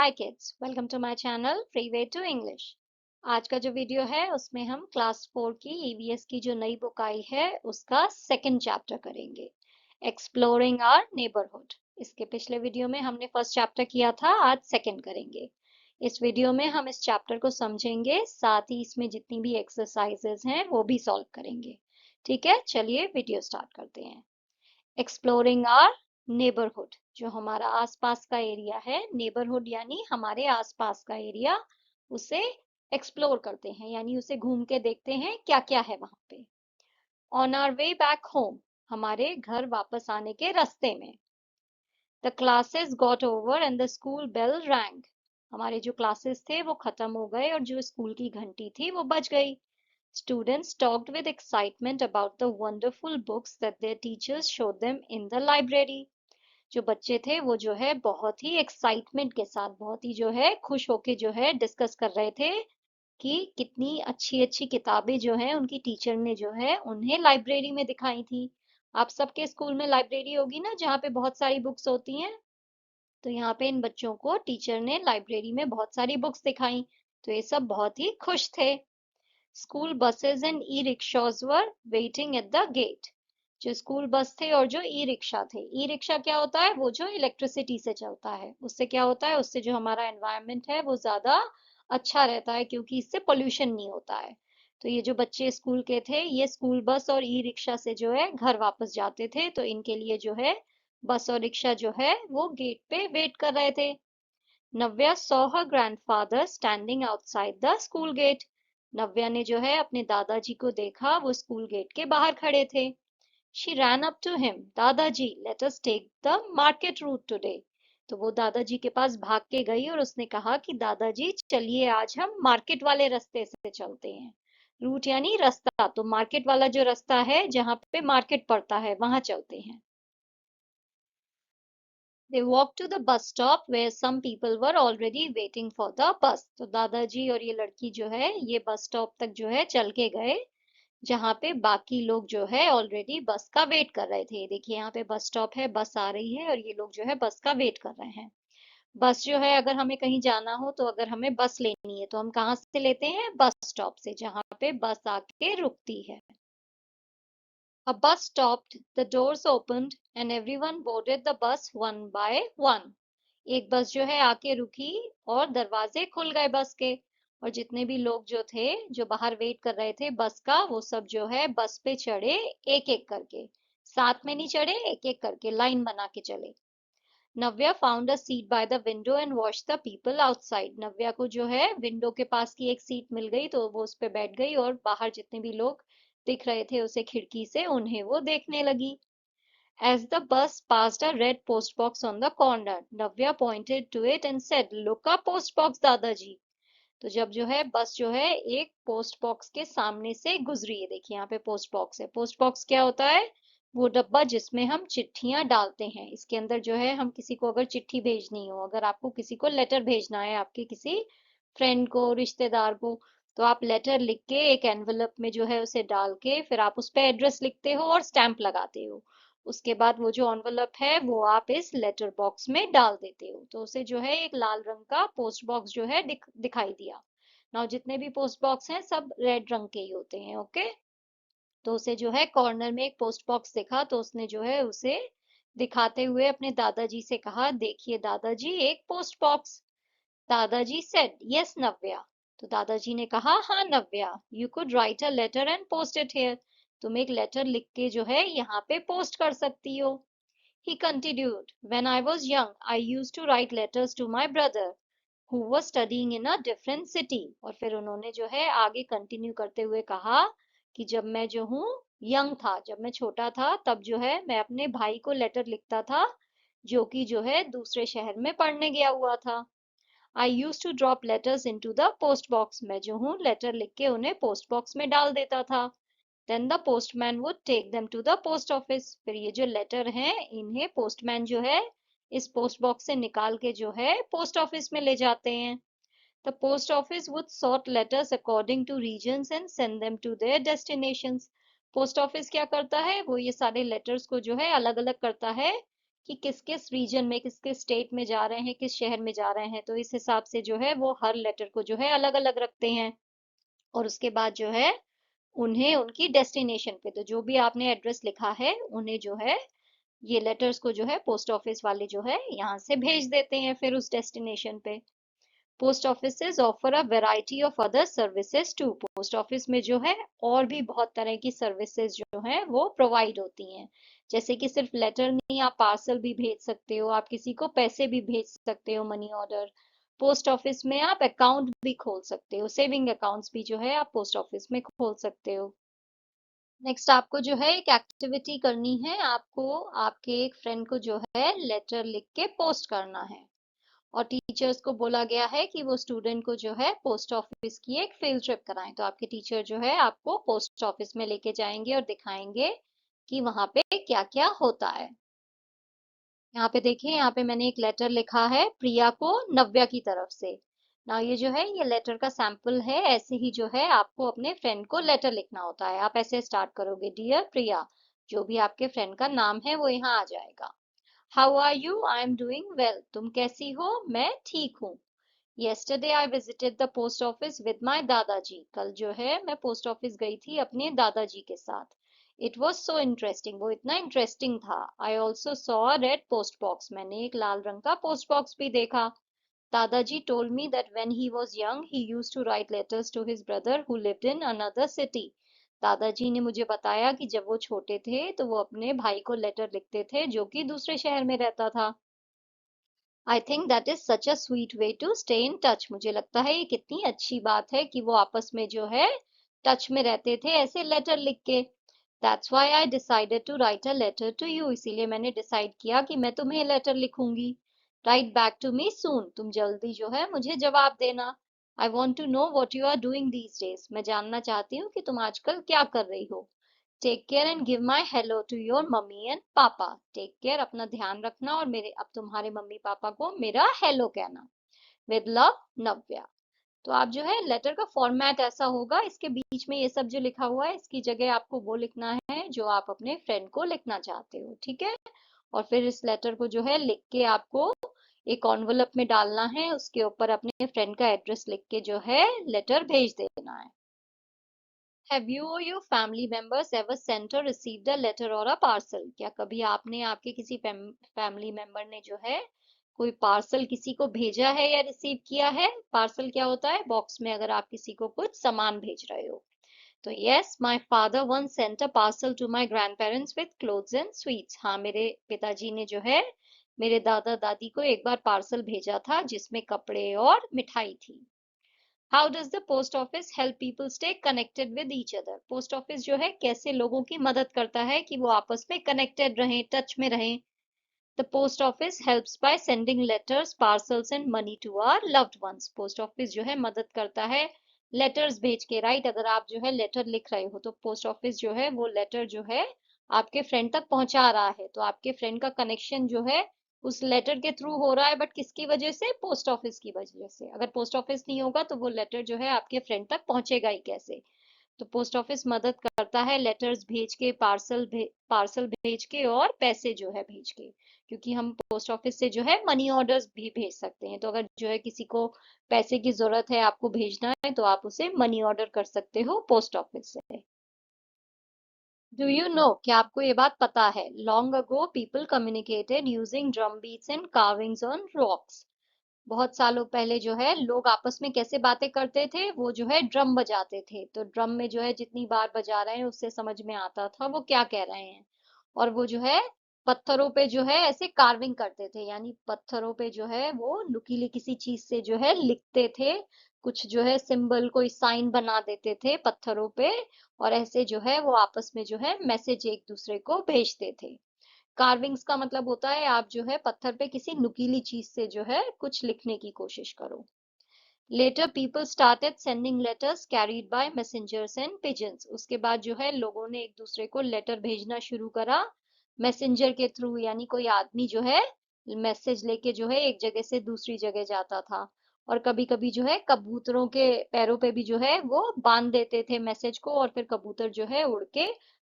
Hi kids, welcome to my channel free way to English. आज का जो video है उसमें हम क्लास 4 की ईवीएस की जो नई बुक आई है उसका सेकंड चैप्टर करेंगे, एक्सप्लोरिंग आवर नेबरहुड। इसके पिछले वीडियो में हमने फर्स्ट चैप्टर किया था, आज सेकंड करेंगे। इस वीडियो में हम इस चैप्टर को समझेंगे, साथ ही इसमें जितनी भी एक्सरसाइजेज हैं वो भी सॉल्व करेंगे। ठीक है, चलिए वीडियो स्टार्ट करते हैं। एक्सप्लोरिंग आवर नेबरहुड, जो हमारा आसपास का एरिया है, नेबरहुड यानी हमारे आसपास का एरिया, उसे एक्सप्लोर करते हैं यानी उसे घूम के देखते हैं क्या क्या है वहां पे। On our way back home, हमारे घर वापस आने के रास्ते में। The classes got over and the school bell rang, हमारे जो क्लासेस थे वो खत्म हो गए और जो स्कूल की घंटी थी वो बज गई। Students talked with excitement about the wonderful books that their teachers showed them in the library. जो बच्चे थे वो जो है बहुत ही एक्साइटमेंट के साथ, बहुत ही जो है खुश होके जो है डिस्कस कर रहे थे कि कितनी अच्छी अच्छी किताबें जो है उनकी टीचर ने जो है उन्हें लाइब्रेरी में दिखाई थी। आप सबके स्कूल में लाइब्रेरी होगी ना, जहाँ पे बहुत सारी बुक्स होती हैं। तो यहाँ पे इन बच्चों को टीचर ने लाइब्रेरी में बहुत सारी बुक्स दिखाई, तो ये सब बहुत ही खुश थे। School buses and e rickshaws were waiting at the gate, जो स्कूल बस थे और जो ई रिक्शा थे। ई रिक्शा क्या होता है? वो जो इलेक्ट्रिसिटी से चलता है। उससे क्या होता है? उससे जो हमारा एनवायरनमेंट है वो ज्यादा अच्छा रहता है, क्योंकि इससे पोल्यूशन नहीं होता है। तो ये जो बच्चे स्कूल के थे, ये स्कूल बस और ई रिक्शा से जो है घर वापस जाते थे, तो इनके लिए जो है बस और रिक्शा जो है वो गेट पे वेट कर रहे थे। Navya saw her grandfather standing outside the school gate, Navya ने जो है अपने दादाजी को देखा, वो स्कूल गेट के बाहर खड़े थे। She ran up to him, Dadaji let us take the market route today, तो वो दादाजी के पास भाग के गई और उसने कहा कि दादाजी चलिए आज हम मार्केट वाले रास्ते से चलते हैं। रूट यानी रास्ता, तो मार्केट वाला जो रास्ता है जहाँ पे मार्केट पड़ता है वहां चलते हैं। They walked to the bus stop where some people were already waiting for the bus. तो दादाजी और ये लड़की जो है ये बस स्टॉप तक जो है चल के गए, जहाँ पे बाकी लोग जो है ऑलरेडी बस का वेट कर रहे थे। देखिए यहाँ पे बस स्टॉप है, बस आ रही है और ये लोग जो है बस का वेट कर रहे हैं। बस जो है, अगर हमें कहीं जाना हो तो अगर हमें बस लेनी है तो हम कहाँ से लेते हैं? बस स्टॉप से, जहाँ पे बस आके रुकती है। A bus stopped, the doors opened, and everyone boarded the bus one by one. एक बस जो है आके रुकी और दरवाजे खुल गए बस के, और जितने भी लोग जो थे, जो बाहर वेट कर रहे थे बस का, वो सब जो है बस पे चढ़े, एक एक करके। साथ में नहीं चढ़े, एक एक करके लाइन बना के चले। Navya found a seat by the window and watch the people outside, Navya को जो है विंडो के पास की एक सीट मिल गई, तो वो उस पे बैठ गई और बाहर जितने भी लोग दिख रहे थे उसे खिड़की से, उन्हें वो देखने लगी। As the bus passed a red post box on the corner, Navya pointed to it and said, "Look a post box, दादाजी।" तो जब जो है बस जो है एक पोस्ट बॉक्स के सामने से गुजरी है, देखिए यहाँ पे पोस्ट बॉक्स है। पोस्ट बॉक्स क्या होता है? वो डब्बा जिसमें हम चिट्ठियां डालते हैं। इसके अंदर जो है हम किसी को अगर चिट्ठी भेजनी हो, अगर आपको किसी को लेटर भेजना है, आपके किसी फ्रेंड को, रिश्तेदार को, तो आप लेटर लिख के एक एनवलप में जो है उसे डाल के फिर आप उस पे एड्रेस लिखते हो और स्टैंप लगाते हो। उसके बाद वो जो एनवलप है वो आप इस लेटर बॉक्स में डाल देते हो, तो उसे जो है एक लाल रंग का पोस्ट बॉक्स जो है दिखाई दिया। नाउ जितने भी पोस्ट बॉक्स हैं सब रेड रंग के ही होते हैं, ओके। तो उसे जो है कॉर्नर में एक पोस्ट बॉक्स दिखा, तो उसने जो है उसे दिखाते हुए अपने दादाजी से कहा, देखिए दादाजी एक post box. Dadaji said, yes Navya, तो दादाजी ने कहा, हाँ Navya, you could write a letter and post it here, तुम एक लेटर लिख के जो है यहाँ पे पोस्ट कर सकती हो। He continued, when I was young, I used to write letters to my brother who was studying in a different city. और फिर उन्होंने जो है आगे कंटिन्यू करते हुए कहा कि जब मैं जो हूँ यंग था, जब मैं छोटा था, तब जो है मैं अपने भाई को लेटर लिखता था, जो कि जो है दूसरे शहर में पढ़ने गया हुआ था। I used to drop letters into the post box, मैं जो हूँ लेटर लिख के उन्हें पोस्ट बॉक्स में डाल देता था। Then the postman would take them to the post office, फिर ये जो लेटर हैं इन्हें पोस्टमैन जो है इस पोस्ट बॉक्स से निकाल के जो है पोस्ट ऑफिस में ले जाते हैं। The post office would sort letters according to regions and send them to their destinations. Post office क्या करता है? वो ये सारे लेटर्स को जो है अलग अलग करता है कि किस किस रीजन में, किस किस स्टेट में जा रहे हैं, किस शहर में जा रहे हैं, तो इस हिसाब से जो है वो हर लेटर को जो है अलग अलग रखते हैं। और उसके बाद जो है उन्हें उनकी डेस्टिनेशन पे, तो जो भी आपने एड्रेस लिखा है उन्हें जो है ये लेटर्स को जो है पोस्ट ऑफिस वाले जो है यहाँ से भेज देते हैं फिर उस डेस्टिनेशन पे। Post offices offer a variety of other services too. Post office में जो है और भी बहुत तरह की सर्विसेज जो है वो प्रोवाइड होती हैं। जैसे कि सिर्फ लेटर नहीं, आप पार्सल भी भेज सकते हो, आप किसी को पैसे भी भेज सकते हो, मनी ऑर्डर। पोस्ट ऑफिस में आप अकाउंट भी खोल सकते हो, सेविंग अकाउंट्स भी जो है आप पोस्ट ऑफिस में खोल सकते हो। नेक्स्ट आपको जो है एक एक्टिविटी करनी है, आपको आपके एक फ्रेंड को जो है लेटर लिख के पोस्ट करना है। और टीचर्स को बोला गया है कि वो स्टूडेंट को जो है पोस्ट ऑफिस की एक फील्ड ट्रिप कराएं। तो आपके टीचर जो है आपको पोस्ट ऑफिस में लेके जाएंगे और दिखाएंगे कि वहां पे क्या क्या होता है। यहाँ पे देखिए, यहाँ पे मैंने एक लेटर लिखा है प्रिया को नव्या की तरफ से ना। ये जो है ये लेटर का सैंपल है। ऐसे ही जो है आपको अपने फ्रेंड को लेटर लिखना होता है। आप ऐसे स्टार्ट करोगे, डियर प्रिया, जो भी आपके फ्रेंड का नाम है वो यहाँ आ जाएगा। How are you? I am doing well. तुम कैसी हो? मैं ठीक हूँ। Yesterday I visited the post office with my दादाजी। कल जो है मैं पोस्ट ऑफिस गई थी अपने दादाजी के साथ। It was so interesting। वो इतना इंटरेस्टिंग था। I also saw a red post box। मैंने एक लाल रंग का पोस्ट बॉक्स भी देखा। दादाजी told me that when he was young he used to write letters to his brother who lived in another city। दादाजी ने मुझे बताया कि जब वो छोटे थे तो वो अपने भाई को लेटर लिखते थे जो कि दूसरे शहर में रहता था। I think that is such a sweet way to stay in touch. मुझे लगता है ये कितनी अच्छी बात है कि वो आपस में जो है टच में रहते थे ऐसे लेटर लिख के। That's why I decided to write a letter to you. इसीलिए मैंने डिसाइड किया कि मैं तुम्हें लेटर लिखूंगी। Write back to me soon. तुम जल्दी जो है मुझे जवाब देना। I want to know what you are doing these days. मैं जानना चाहती हूँ कि तुम आजकल क्या कर रही हो। Take care and give my hello to your mummy and papa. Take care, अपना ध्यान रखना, और मेरे अब तुम्हारे मम्मी पापा को मेरा हेलो कहना। विद लव, नव्या। तो आप जो है लेटर का फॉर्मेट ऐसा होगा, इसके बीच में ये सब जो लिखा हुआ है इसकी जगह आपको वो लिखना है जो आप अपने फ्रेंड को लिखना चाहते हो, ठीक है। और फिर इस लेटर को जो है लिख के आपको एक एनवलप में डालना है, उसके ऊपर अपने फ्रेंड का एड्रेस लिख के जो है लेटर भेज देना है। Have you or your family members ever sent or received a letter or a parcel? क्या कभी आपने आपके किसी फैमिली मेंबर ने जो है कोई पार्सल किसी को भेजा है या रिसीव किया है? पार्सल क्या होता है? बॉक्स में अगर आप किसी को कुछ सामान भेज रहे हो। तो yes, my father once sent a parcel to my grandparents with clothes and sweets। हाँ, मेरे पिताजी ने जो है मेरे दादा दादी को एक बार पार्सल भेजा था जिसमें कपड़े और मिठाई थी। How does the post office help people stay connected with each other? Post office जो है कैसे लोगों की मदद करता है कि वो आपस में कनेक्टेड रहें, टच में रहें। The post office helps by sending letters, parcels and money to our loved ones. Post office जो है मदद करता है लेटर्स भेज के, राइट। अगर आप जो है लेटर लिख रहे हो तो पोस्ट ऑफिस जो है वो लेटर जो है आपके फ्रेंड तक पहुंचा रहा है, तो आपके फ्रेंड का कनेक्शन जो है उस लेटर के थ्रू हो रहा है, बट किसकी वजह से? पोस्ट ऑफिस की वजह से। अगर पोस्ट ऑफिस नहीं होगा तो वो लेटर जो है आपके फ्रेंड तक पहुंचेगा ही कैसे? तो पोस्ट ऑफिस मदद करता है लेटर्स भेज के, पार्सल भेज के और पैसे जो है भेज के। क्योंकि हम पोस्ट ऑफिस से जो है मनी ऑर्डर्स भी भेज सकते हैं, तो अगर जो है किसी को पैसे की जरूरत है, आपको भेजना है, तो आप उसे मनी ऑर्डर कर सकते हो पोस्ट ऑफिस से। डू यू नो, क्या आपको ये बात पता है? Long ago people communicated using drum beats and carvings on rocks. बहुत सालों पहले जो है लोग आपस में कैसे बातें करते थे? वो जो है ड्रम बजाते थे, तो ड्रम में जो है जितनी बार बजा रहे हैं उससे समझ में आता था वो क्या कह रहे हैं। और वो जो है पत्थरों पे जो है ऐसे कार्विंग करते थे, यानी पत्थरों पे जो है वो नुकीली किसी चीज से जो है लिखते थे, कुछ जो है सिंबल, कोई साइन बना देते थे पत्थरों पे। और ऐसे जो है वो आपस में जो है मैसेज एक दूसरे को भेजते थे। कार्विंग्स का मतलब होता है आप जो है पत्थर पे किसी नुकीली चीज से जो है कुछ लिखने की कोशिश करो। Letter people started sending letters carried by messengers and pigeons. उसके बाद जो है लोगों ने एक दूसरे को लेटर भेजना शुरू करा मैसेंजर के थ्रू, यानी कोई आदमी जो है मैसेज लेके जो है एक जगह से दूसरी जगह जाता था। और कभी कभी जो है कबूतरों के पैरों पे भी जो है वो बांध देते थे मैसेज को, और फिर कबूतर जो है उड़ के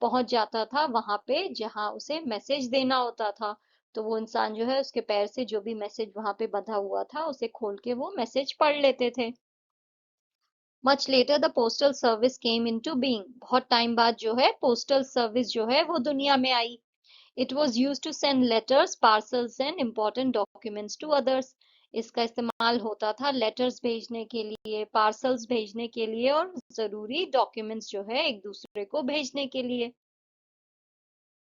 पहुंच जाता था वहां पे जहां उसे मैसेज देना होता था। तो वो इंसान जो है उसके पैर से जो भी मैसेज वहां पे बंधा हुआ था उसे खोल के वो मैसेज पढ़ लेते थे। Much later the postal service came into being, बहुत टाइम बाद जो है पोस्टल सर्विस जो है वो दुनिया में आई। It was use to send letters, parcels and important documents to others. इसका इस्तेमाल होता था लेटर्स भेजने के लिए, पार्सल्स भेजने के लिए और जरूरी डॉक्यूमेंट्स जो है एक दूसरे को भेजने के लिए।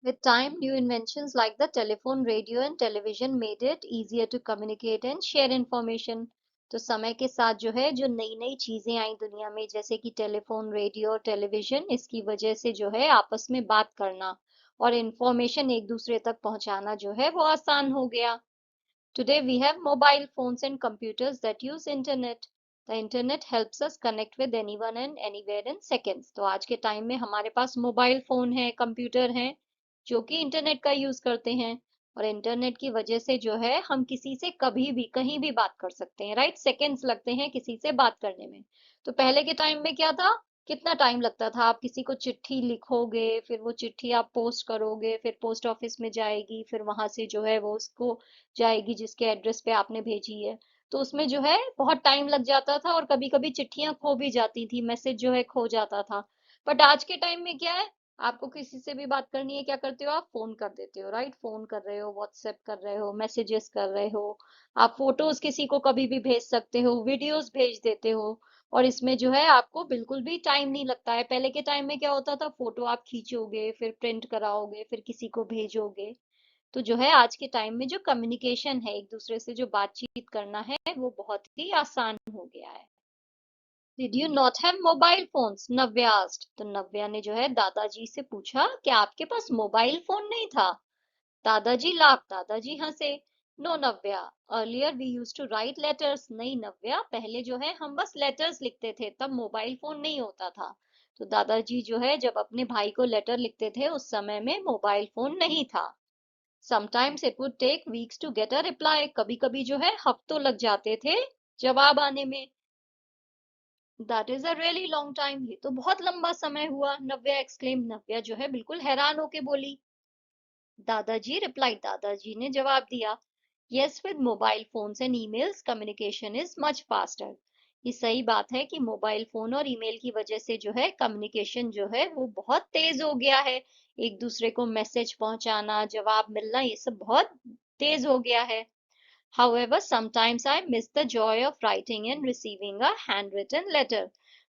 With time, new inventions like the telephone, radio and television made it easier to communicate and share information. तो समय के साथ जो है जो नई नई चीजें आई दुनिया में, जैसे कि टेलीफोन, रेडियो और टेलीविजन, इसकी वजह से जो है आपस में बात करना और इंफॉर्मेशन एक दूसरे तक पहुंचाना जो है वो आसान हो गया। Today we have mobile phones and computers that use internet. The internet helps us connect with anyone and anywhere in seconds. तो आज के टाइम में हमारे पास मोबाइल फोन है, कंप्यूटर है, जो कि इंटरनेट का यूज करते हैं। और इंटरनेट की वजह से जो है हम किसी से कभी भी कहीं भी बात कर सकते हैं, राइट। सेकेंड्स लगते हैं किसी से बात करने में। तो पहले के टाइम में क्या था, कितना टाइम लगता था, आप किसी को चिट्ठी लिखोगे, फिर वो चिट्ठी आप पोस्ट करोगे, फिर पोस्ट ऑफिस में जाएगी, फिर वहां से जो है वो उसको जाएगी जिसके एड्रेस पे आपने भेजी है। तो उसमें जो है बहुत टाइम लग जाता था और कभी कभी चिट्ठियां खो भी जाती थी, मैसेज जो है खो जाता था। बट आज के टाइम में क्या है, आपको किसी से भी बात करनी है, क्या करते हो, आप फोन कर देते हो, राइट। फोन कर रहे हो, व्हाट्सएप कर रहे हो, मैसेजेस कर रहे हो, आप फोटोज किसी को कभी भी भेज सकते हो, वीडियोस भेज देते हो। और इसमें जो है आपको बिल्कुल भी टाइम नहीं लगता है। पहले के टाइम में क्या होता था, फोटो आप खींचोगे, फिर प्रिंट कराओगे, फिर किसी को भेजोगे। तो जो है आज के टाइम में जो कम्युनिकेशन है, एक दूसरे से जो बातचीत करना है, वो बहुत ही आसान हो गया है। Did you not have mobile phones, Navya asked. तो नव्या ने जो है दादाजी से पूछा कि आपके पास मोबाइल फोन नहीं था। दादाजी लाफ, दादाजी हंसे। No Navya, earlier we use to write letters. नहीं नव्या, पहले जो है हम बस लेटर्स लिखते थे, तब मोबाइल फोन नहीं होता था। तो दादाजी जो है जब अपने भाई को लेटर लिखते थे उस समय में मोबाइल फोन नहीं था। Sometimes it would take weeks to get a reply, कभी कभी जो है हफ्तों लग जाते थे जवाब आने में। That is a really long time, ये तो बहुत लंबा समय हुआ, नव्या एक्सक्लेम। नव्या जो है बिल्कुल हैरान होके बोली। दादाजी रिप्लाई, दादाजी ने जवाब दिया, yes with mobile phones and emails communication is much faster. ये सही बात है कि मोबाइल फोन और ईमेल की वजह से जो है कम्युनिकेशन जो है वो बहुत तेज हो गया है। एक दूसरे को मैसेज पहुंचाना, जवाब मिलना, ये सब बहुत तेज हो गया है। However, sometimes I miss the joy of writing and receiving a handwritten letter.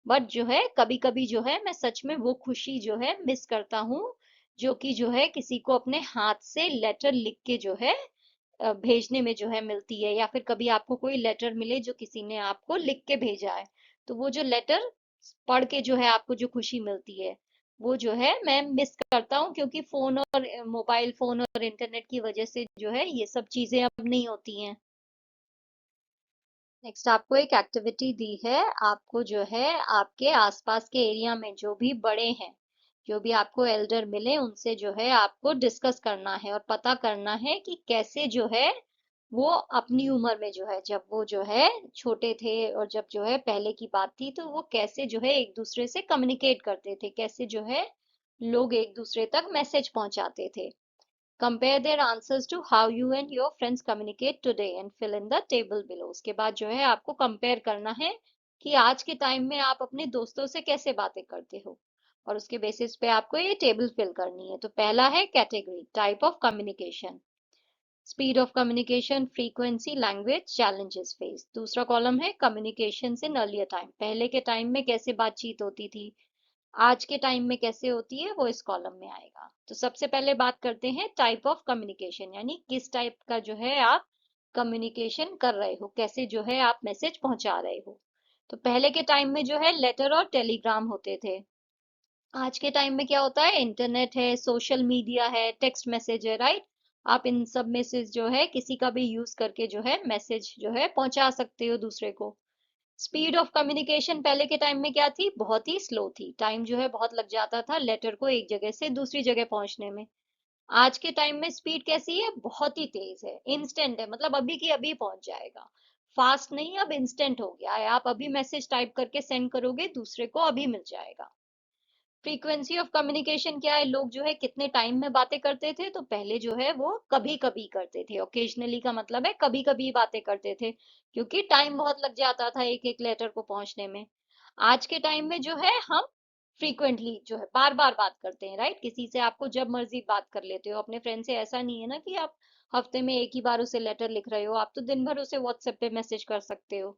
But जो है कभी कभी जो है मैं सच में वो खुशी जो है मिस करता हूँ, जो कि जो है किसी को अपने हाथ से लेटर लिख के जो है भेजने में जो है मिलती है। या फिर कभी आपको कोई लेटर मिले जो किसी ने आपको लिख के भेजा है, तो वो जो लेटर पढ़ के जो है आपको जो खुशी मिलती है, वो जो है मैं मिस करता हूँ, क्योंकि फोन और मोबाइल फोन और इंटरनेट की वजह से जो है ये सब चीजें अब नहीं होती हैं। नेक्स्ट आपको एक एक्टिविटी दी है। आपको जो है आपके आसपास के एरिया में जो भी बड़े हैं, जो भी आपको एल्डर मिले, उनसे जो है आपको डिस्कस करना है और पता करना है कि कैसे जो है वो अपनी उम्र में जो है, जब वो जो है छोटे थे और जब जो है पहले की बात थी, तो वो कैसे जो है एक दूसरे से कम्युनिकेट करते थे, कैसे जो है लोग एक दूसरे तक मैसेज पहुंचाते थे। Compare their answers to how you and your friends communicate today and fill in the table below. उसके बाद जो है आपको कंपेयर करना है कि आज के टाइम में आप अपने दोस्तों से कैसे बातें करते हो, और उसके बेसिस पे आपको ये टेबल फिल करनी है। तो पहला है category, type of communication, speed of communication, frequency, language, challenges face. दूसरा कॉलम है कम्युनिकेशन इन अर्लियर टाइम, पहले के टाइम में कैसे बातचीत होती थी, आज के टाइम में कैसे होती है, वो इस कॉलम में आएगा। तो सबसे पहले बात करते हैं टाइप ऑफ कम्युनिकेशन, यानी किस टाइप का जो है आप कम्युनिकेशन कर रहे हो, कैसे जो है आप मैसेज पहुंचा रहे हो। तो पहले के टाइम में जो है लेटर और टेलीग्राम होते थे। आज के टाइम में क्या होता है, इंटरनेट है, सोशल मीडिया है, टेक्स्ट मैसेज है, राइट। आप इन सब में से जो है किसी का भी यूज करके जो है मैसेज जो है पहुंचा सकते हो दूसरे को। स्पीड ऑफ कम्युनिकेशन पहले के टाइम में क्या थी, बहुत ही स्लो थी, टाइम जो है बहुत लग जाता था लेटर को एक जगह से दूसरी जगह पहुंचने में। आज के टाइम में स्पीड कैसी है, बहुत ही तेज है, इंस्टेंट है, मतलब अभी की अभी पहुंच जाएगा। फास्ट नहीं, अब इंस्टेंट हो गया है, आप अभी मैसेज टाइप करके सेंड करोगे, दूसरे को अभी मिल जाएगा। फ्रीक्वेंसी ऑफ कम्युनिकेशन क्या है, लोग जो है कितने टाइम में बातें करते थे, तो पहले जो है वो कभी कभी करते थे। ओकेजनली का मतलब है कभी कभी बातें करते थे, क्योंकि टाइम बहुत लग जाता था एक एक लेटर को पहुंचने में। आज के टाइम में जो है हम फ्रीक्वेंटली जो है बार बार बात करते हैं, राइट। किसी से आपको जब मर्जी बात कर लेते हो अपने फ्रेंड से। ऐसा नहीं है ना कि आप हफ्ते में एक ही बार उसे लेटर लिख रहे हो, आप तो दिन भर उसे व्हाट्सएप पे मैसेज कर सकते हो।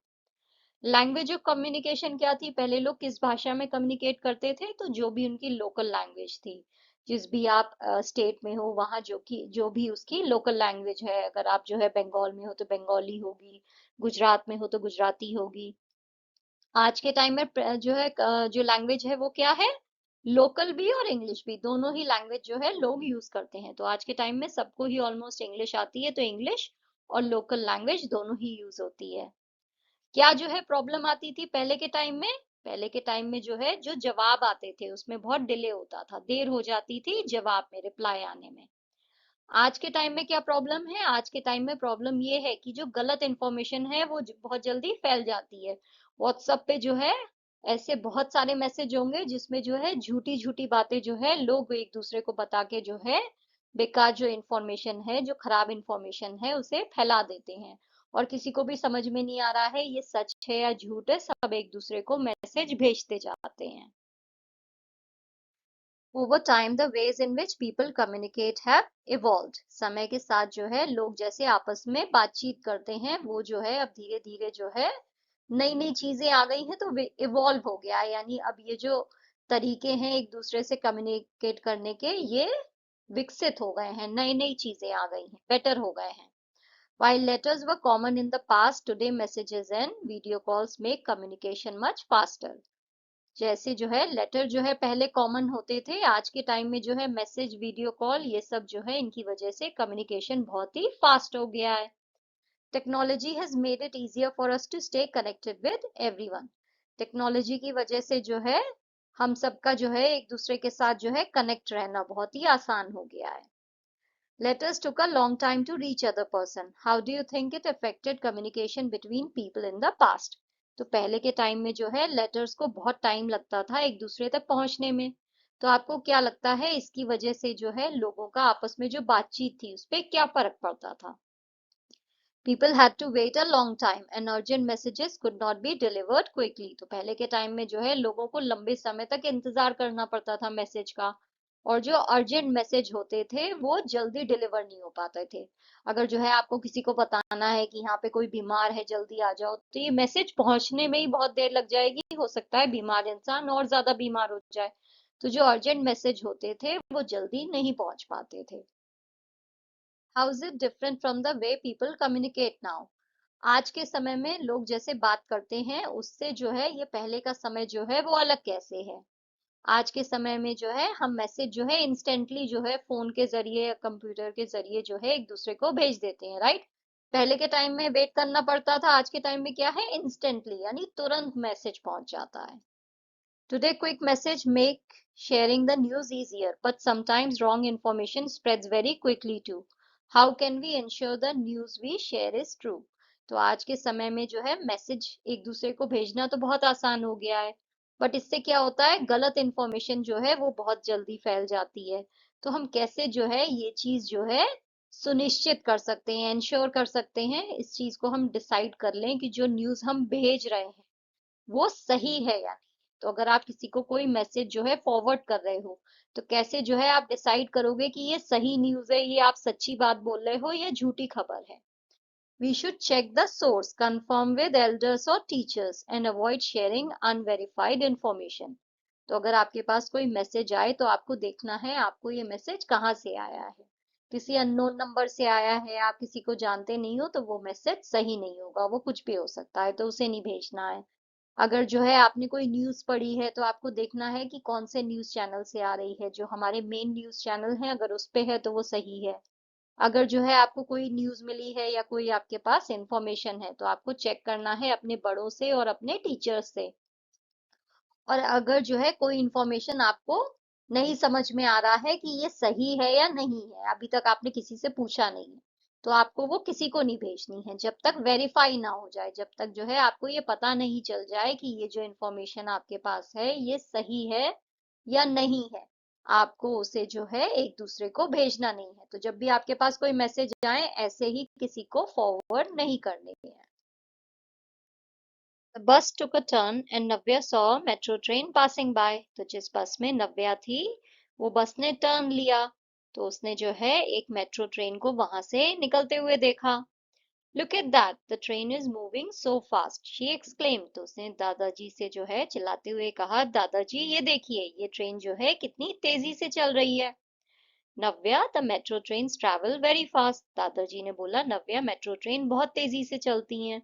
लैंग्वेज ऑफ कम्युनिकेशन क्या थी, पहले लोग किस भाषा में कम्युनिकेट करते थे, तो जो भी उनकी लोकल लैंग्वेज थी, जिस भी आप स्टेट में हो वहाँ जो भी उसकी लोकल लैंग्वेज है। अगर आप जो है बंगाल में हो तो बंगाली होगी, गुजरात में हो तो गुजराती होगी। आज के टाइम में जो है जो लैंग्वेज है वो क्या है, लोकल भी और इंग्लिश भी, दोनों ही लैंग्वेज जो है लोग यूज करते हैं। तो आज के टाइम में सबको ही ऑलमोस्ट इंग्लिश आती है, तो इंग्लिश और लोकल लैंग्वेज दोनों ही यूज होती है। क्या जो है प्रॉब्लम आती थी पहले के टाइम में, पहले के टाइम में जो है जो जवाब आते थे उसमें बहुत डिले होता था, देर हो जाती थी जवाब में, रिप्लाई आने में। आज के टाइम में क्या प्रॉब्लम है, आज के टाइम में प्रॉब्लम ये है कि जो गलत इंफॉर्मेशन है वो बहुत जल्दी फैल जाती है। व्हाट्सएप पे जो है ऐसे बहुत सारे मैसेज होंगे जिसमें जो है झूठी झूठी बातें जो है लोग एक दूसरे को बता के जो है बेकार जो इंफॉर्मेशन है, जो खराब इंफॉर्मेशन है उसे फैला देते हैं। और किसी को भी समझ में नहीं आ रहा है ये सच है या झूठ है, सब एक दूसरे को मैसेज भेजते जाते हैं। Over time, the ways in which people communicate have evolved. समय के साथ जो है लोग जैसे आपस में बातचीत करते हैं वो जो है अब धीरे धीरे जो है नई नई चीजें आ गई हैं, तो इवॉल्व हो गया है। यानी अब ये जो तरीके हैं एक दूसरे से कम्युनिकेट करने के, ये विकसित हो गए हैं, नई नई चीजें आ गई हैं, बेटर हो गए हैं। While letters were common in the past, today messages and video calls make communication much faster. जैसे जो है लेटर जो है पहले कॉमन होते थे, आज के टाइम में जो है मैसेज, वीडियो कॉल, ये सब जो है इनकी वजह से कम्युनिकेशन बहुत ही फास्ट हो गया है। Technology has made it easier for us to stay connected with everyone. Technology की वजह से जो है हम सबका जो है एक दूसरे के साथ जो है कनेक्ट रहना बहुत ही आसान हो गया है। Letters took a long time to reach other person. How do you think it affected communication between people in the past? तो पहले के टाइम में जो है लेटर्स को बहुत टाइम लगता था एक दूसरे तक पहुंचने में। तो आपको क्या लगता है इसकी वजह से जो है लोगों का आपस में जो बातचीत थी उस पर क्या फर्क पड़ता था? People had to wait a long time and urgent messages could not be delivered quickly. तो पहले के टाइम में जो है लोगों को लंबे समय तक इंतजार करना पड़ता था मैसेज का, और जो अर्जेंट मैसेज होते थे वो जल्दी डिलीवर नहीं हो पाते थे। अगर जो है आपको किसी को बताना है कि यहाँ पे कोई बीमार है जल्दी आ जाओ, तो ये मैसेज पहुंचने में ही बहुत देर लग जाएगी, हो सकता है बीमार इंसान और ज्यादा बीमार हो जाए। तो जो अर्जेंट मैसेज होते थे वो जल्दी नहीं पहुंच पाते थे। How is it different from the way people communicate now? आज के समय में लोग जैसे बात करते हैं उससे जो है ये पहले का समय जो है वो अलग कैसे है? आज के समय में जो है हम मैसेज जो है इंस्टेंटली जो है फोन के जरिए या कंप्यूटर के जरिए जो है एक दूसरे को भेज देते हैं, राइट। पहले के टाइम में वेट करना पड़ता था, आज के टाइम में क्या है, इंस्टेंटली यानी तुरंत मैसेज पहुंच जाता है। Today quick message make sharing the news easier, but sometimes wrong information spreads very quickly too. How can we ensure the news we share is true? तो आज के समय में जो है मैसेज एक दूसरे को भेजना तो बहुत आसान हो गया है, बट इससे क्या होता है, गलत इंफॉर्मेशन जो है वो बहुत जल्दी फैल जाती है। तो हम कैसे जो है ये चीज जो है सुनिश्चित कर सकते हैं, इंश्योर कर सकते हैं, इस चीज को हम डिसाइड कर लें कि जो न्यूज हम भेज रहे हैं वो सही है या नहीं। तो अगर आप किसी को कोई मैसेज जो है फॉरवर्ड कर रहे हो, तो कैसे जो है आप डिसाइड करोगे कि ये सही न्यूज़ है, ये आप सच्ची बात बोल रहे हो या झूठी खबर है? We should check the source, confirm with elders or teachers, and avoid sharing unverified information. तो अगर आपके पास कोई मैसेज आए तो आपको देखना है आपको ये मैसेज कहाँ से आया है। किसी अननोन नंबर से आया है, आप किसी को जानते नहीं हो, तो वो मैसेज सही नहीं होगा, वो कुछ भी हो सकता है, तो उसे नहीं भेजना है। अगर जो है आपने कोई न्यूज़ पढ़ी है तो आपको देखना है कि कौन से न्यूज़ चैनल से आ रही है, जो हमारे मेन न्यूज़ चैनल हैं अगर उस पे है तो वो सही है। अगर जो है आपको कोई न्यूज़ मिली है या कोई आपके पास इंफॉर्मेशन है तो आपको चेक करना है अपने बड़ों से और अपने टीचर्स से। और अगर जो है कोई इंफॉर्मेशन आपको नहीं समझ में आ रहा है कि ये सही है या नहीं है, अभी तक आपने किसी से पूछा नहीं है, तो आपको वो किसी को नहीं भेजनी है जब तक वेरीफाई ना हो जाए, जब तक जो है आपको ये पता नहीं चल जाए कि ये जो इंफॉर्मेशन आपके पास है ये सही है या नहीं है, आपको उसे जो है एक दूसरे को भेजना नहीं है। तो जब भी आपके पास कोई मैसेज आए, ऐसे ही किसी को फॉरवर्ड नहीं करने हैं। The bus took a turn and Navya saw a metro train passing by. तो जिस बस में नव्या थी, वो बस ने टर्न लिया, तो उसने जो है एक मेट्रो ट्रेन को वहां से निकलते हुए देखा। Look at that, the train is moving so fast, she exclaimed. तो उसने दादाजी से जो है चिल्लाते हुए कहा, दादाजी ये देखिए, ये ट्रेन जो है कितनी तेजी से चल रही है। Navya, the metro train travel very fast. दादाजी ने बोला, नव्या, मेट्रो ट्रेन बहुत तेजी से चलती हैं।